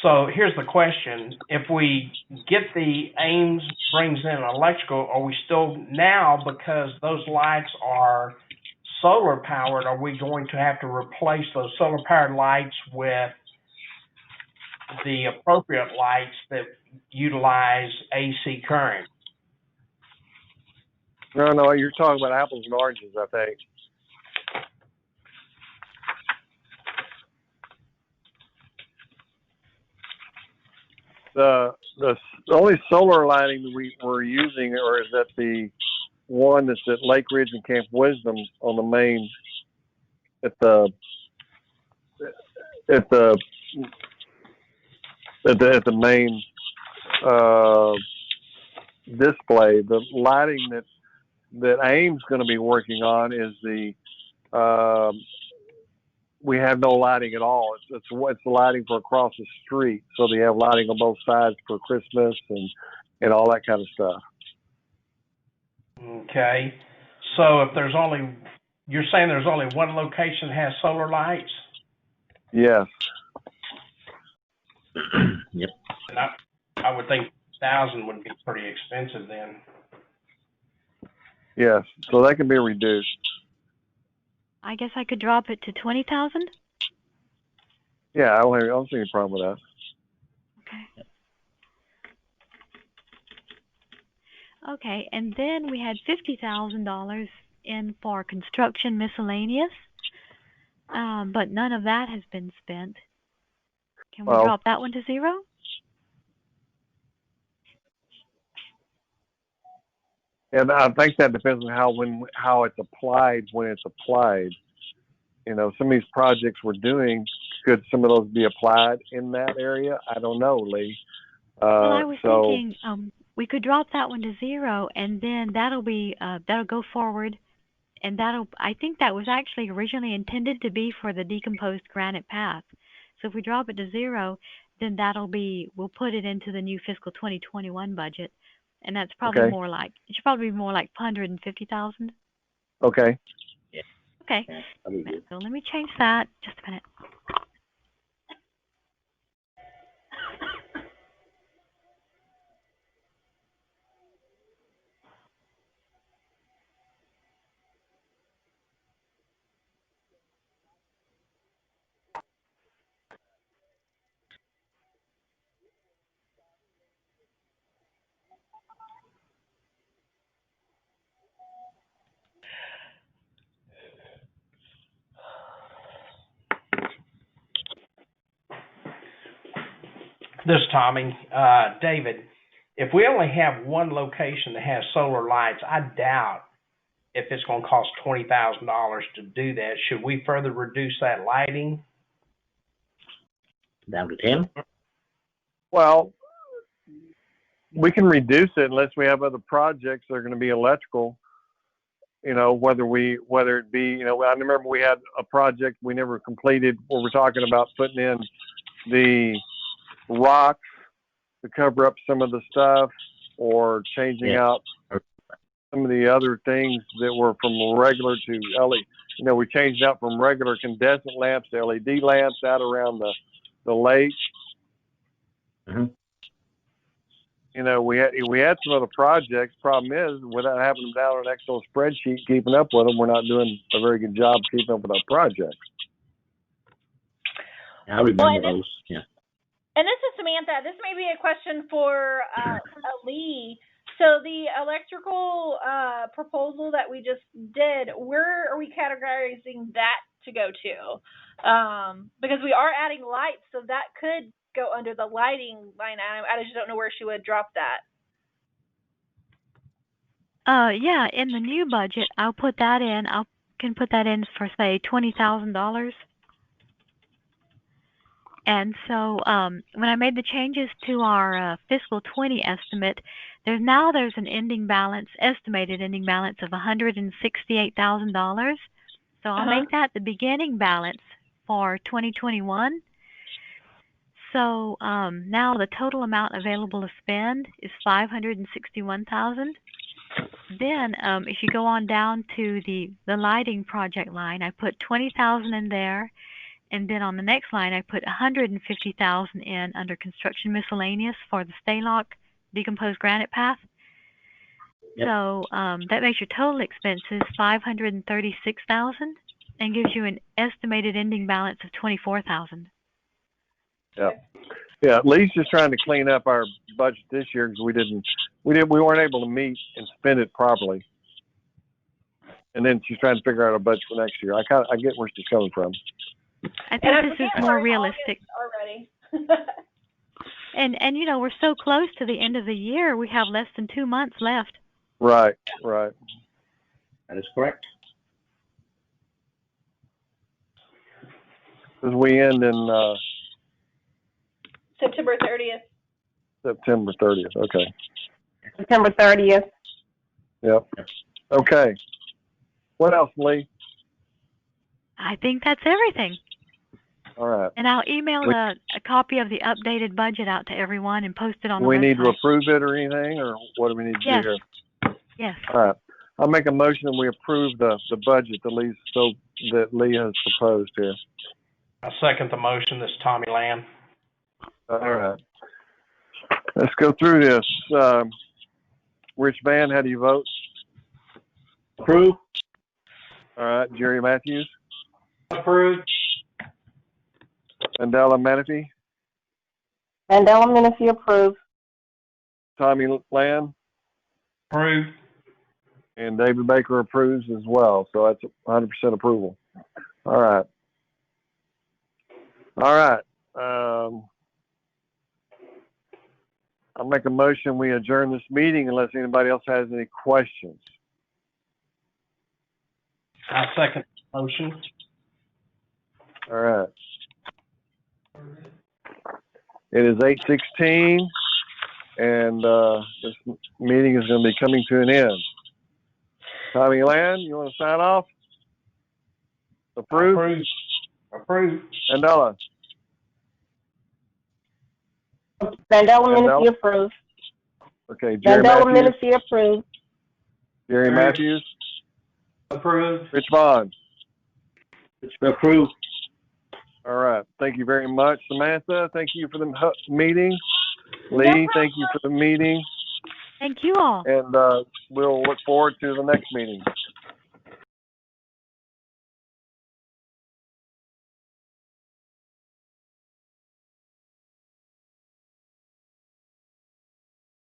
So here's the question. If we get the Ames brings in electrical, are we still now, because those lights are solar powered, are we going to have to replace those solar powered lights with the appropriate lights that utilize AC current? No, you're talking about apples and oranges, I think. The only solar lighting that we're using, or is that the one that's at Lake Ridge and Camp Wisdom on the main at the main display. The lighting that Ames going to be working on is the we have no lighting at all. It's lighting for across the street, so they have lighting on both sides for Christmas and all that kind of stuff. Okay. So if you're saying there's only one location that has solar lights? Yes. Yep. And I would think 1,000 would be pretty expensive then. Yes. So that can be reduced. I guess I could drop it to 20,000. Yeah, I don't see any problem with that. Okay. Okay, and then we had $50,000 in for construction miscellaneous, but none of that has been spent. Can we drop that one to 0? And I think that depends on how it's applied when it's applied. You know, some of these projects we're doing, could some of those be applied in that area? I don't know, Lee. Well, I was thinking we could drop that one to 0, and then that'll go forward, and I think that was actually originally intended to be for the decomposed granite path. So if we drop it to 0, then we'll put it into the new fiscal 2021 budget, and that's probably it should probably be more like 150,000. Okay. Yeah. Okay. So let me change that. Just a minute. This is Tommy. David, if we only have one location that has solar lights, I doubt if it's going to cost $20,000 to do that. Should we further reduce that lighting? Down to 10? Well, we can reduce it unless we have other projects that are going to be electrical. You know, whether it be, you know, I remember we had a project we never completed where we're talking about putting in the rocks to cover up some of the stuff, or changing out some of the other things that were from regular to LED. You know, we changed out from regular incandescent lamps to LED lamps out around the lake. Mm-hmm. You know, we had some other projects. Problem is, without having them down on an Excel spreadsheet, keeping up with them, we're not doing a very good job keeping up with our projects. I remember those. Yeah. And this is Samantha. This may be a question for Lee. So the electrical proposal that we just did, where are we categorizing that to go to? Because we are adding lights, so that could go under the lighting line item. I just don't know where she would drop that. Yeah, in the new budget, I'll put that in. Can put that in for, say, $20,000. And so when I made the changes to our fiscal 20 estimate, there's an ending balance, estimated ending balance of $168,000. So I'll make that the beginning balance for 2021. So now the total amount available to spend is $561,000. Then if you go on down to the lighting project line, I put $20,000 in there. And then on the next line, I put $150,000 in under construction miscellaneous for the Staylock decomposed granite path. Yep. So that makes your total expenses $536,000 and gives you an estimated ending balance of $24,000. Yeah, yeah. Lee's just trying to clean up our budget this year because we weren't able to meet and spend it properly. And then she's trying to figure out a budget for next year. I get where she's coming from. I think this is more realistic. Already. and you know, we're so close to the end of the year. We have less than 2 months left. Right. That is correct. Because we end in September 30th. September 30th. Okay. September 30th. Yep. Okay. What else, Lee? I think that's everything. All right. And I'll email a copy of the updated budget out to everyone and post it on the website. Do we need to approve it or anything, or what do we need to do here? Yes. All right. I'll make a motion that we approve the budget that Lee has proposed here. I second the motion. This is Tommy Lamb. All right. Let's go through this. Rich Van, how do you vote? Approve. All right. Jerry Matthews? Approved. Mandela Menifee? Mandela Menifee approved. Tommy Lamb? Approved. And David Baker approves as well. So that's 100% approval. All right. I'll make a motion we adjourn this meeting unless anybody else has any questions. I second the motion. All right. It is 8:16, and this meeting is going to be coming to an end. Tommy Land, you want to sign off? Approve? Approved. Mandela? Mandela Menifee approved. Okay, Jerry Mandela Matthews? Menifee approved. Jerry Matthews? Approved. Rich Vaughn? Approved. All right. Thank you very much, Samantha. Thank you for the meeting. Lee, thank you for the meeting. Thank you all. And we'll look forward to the next meeting.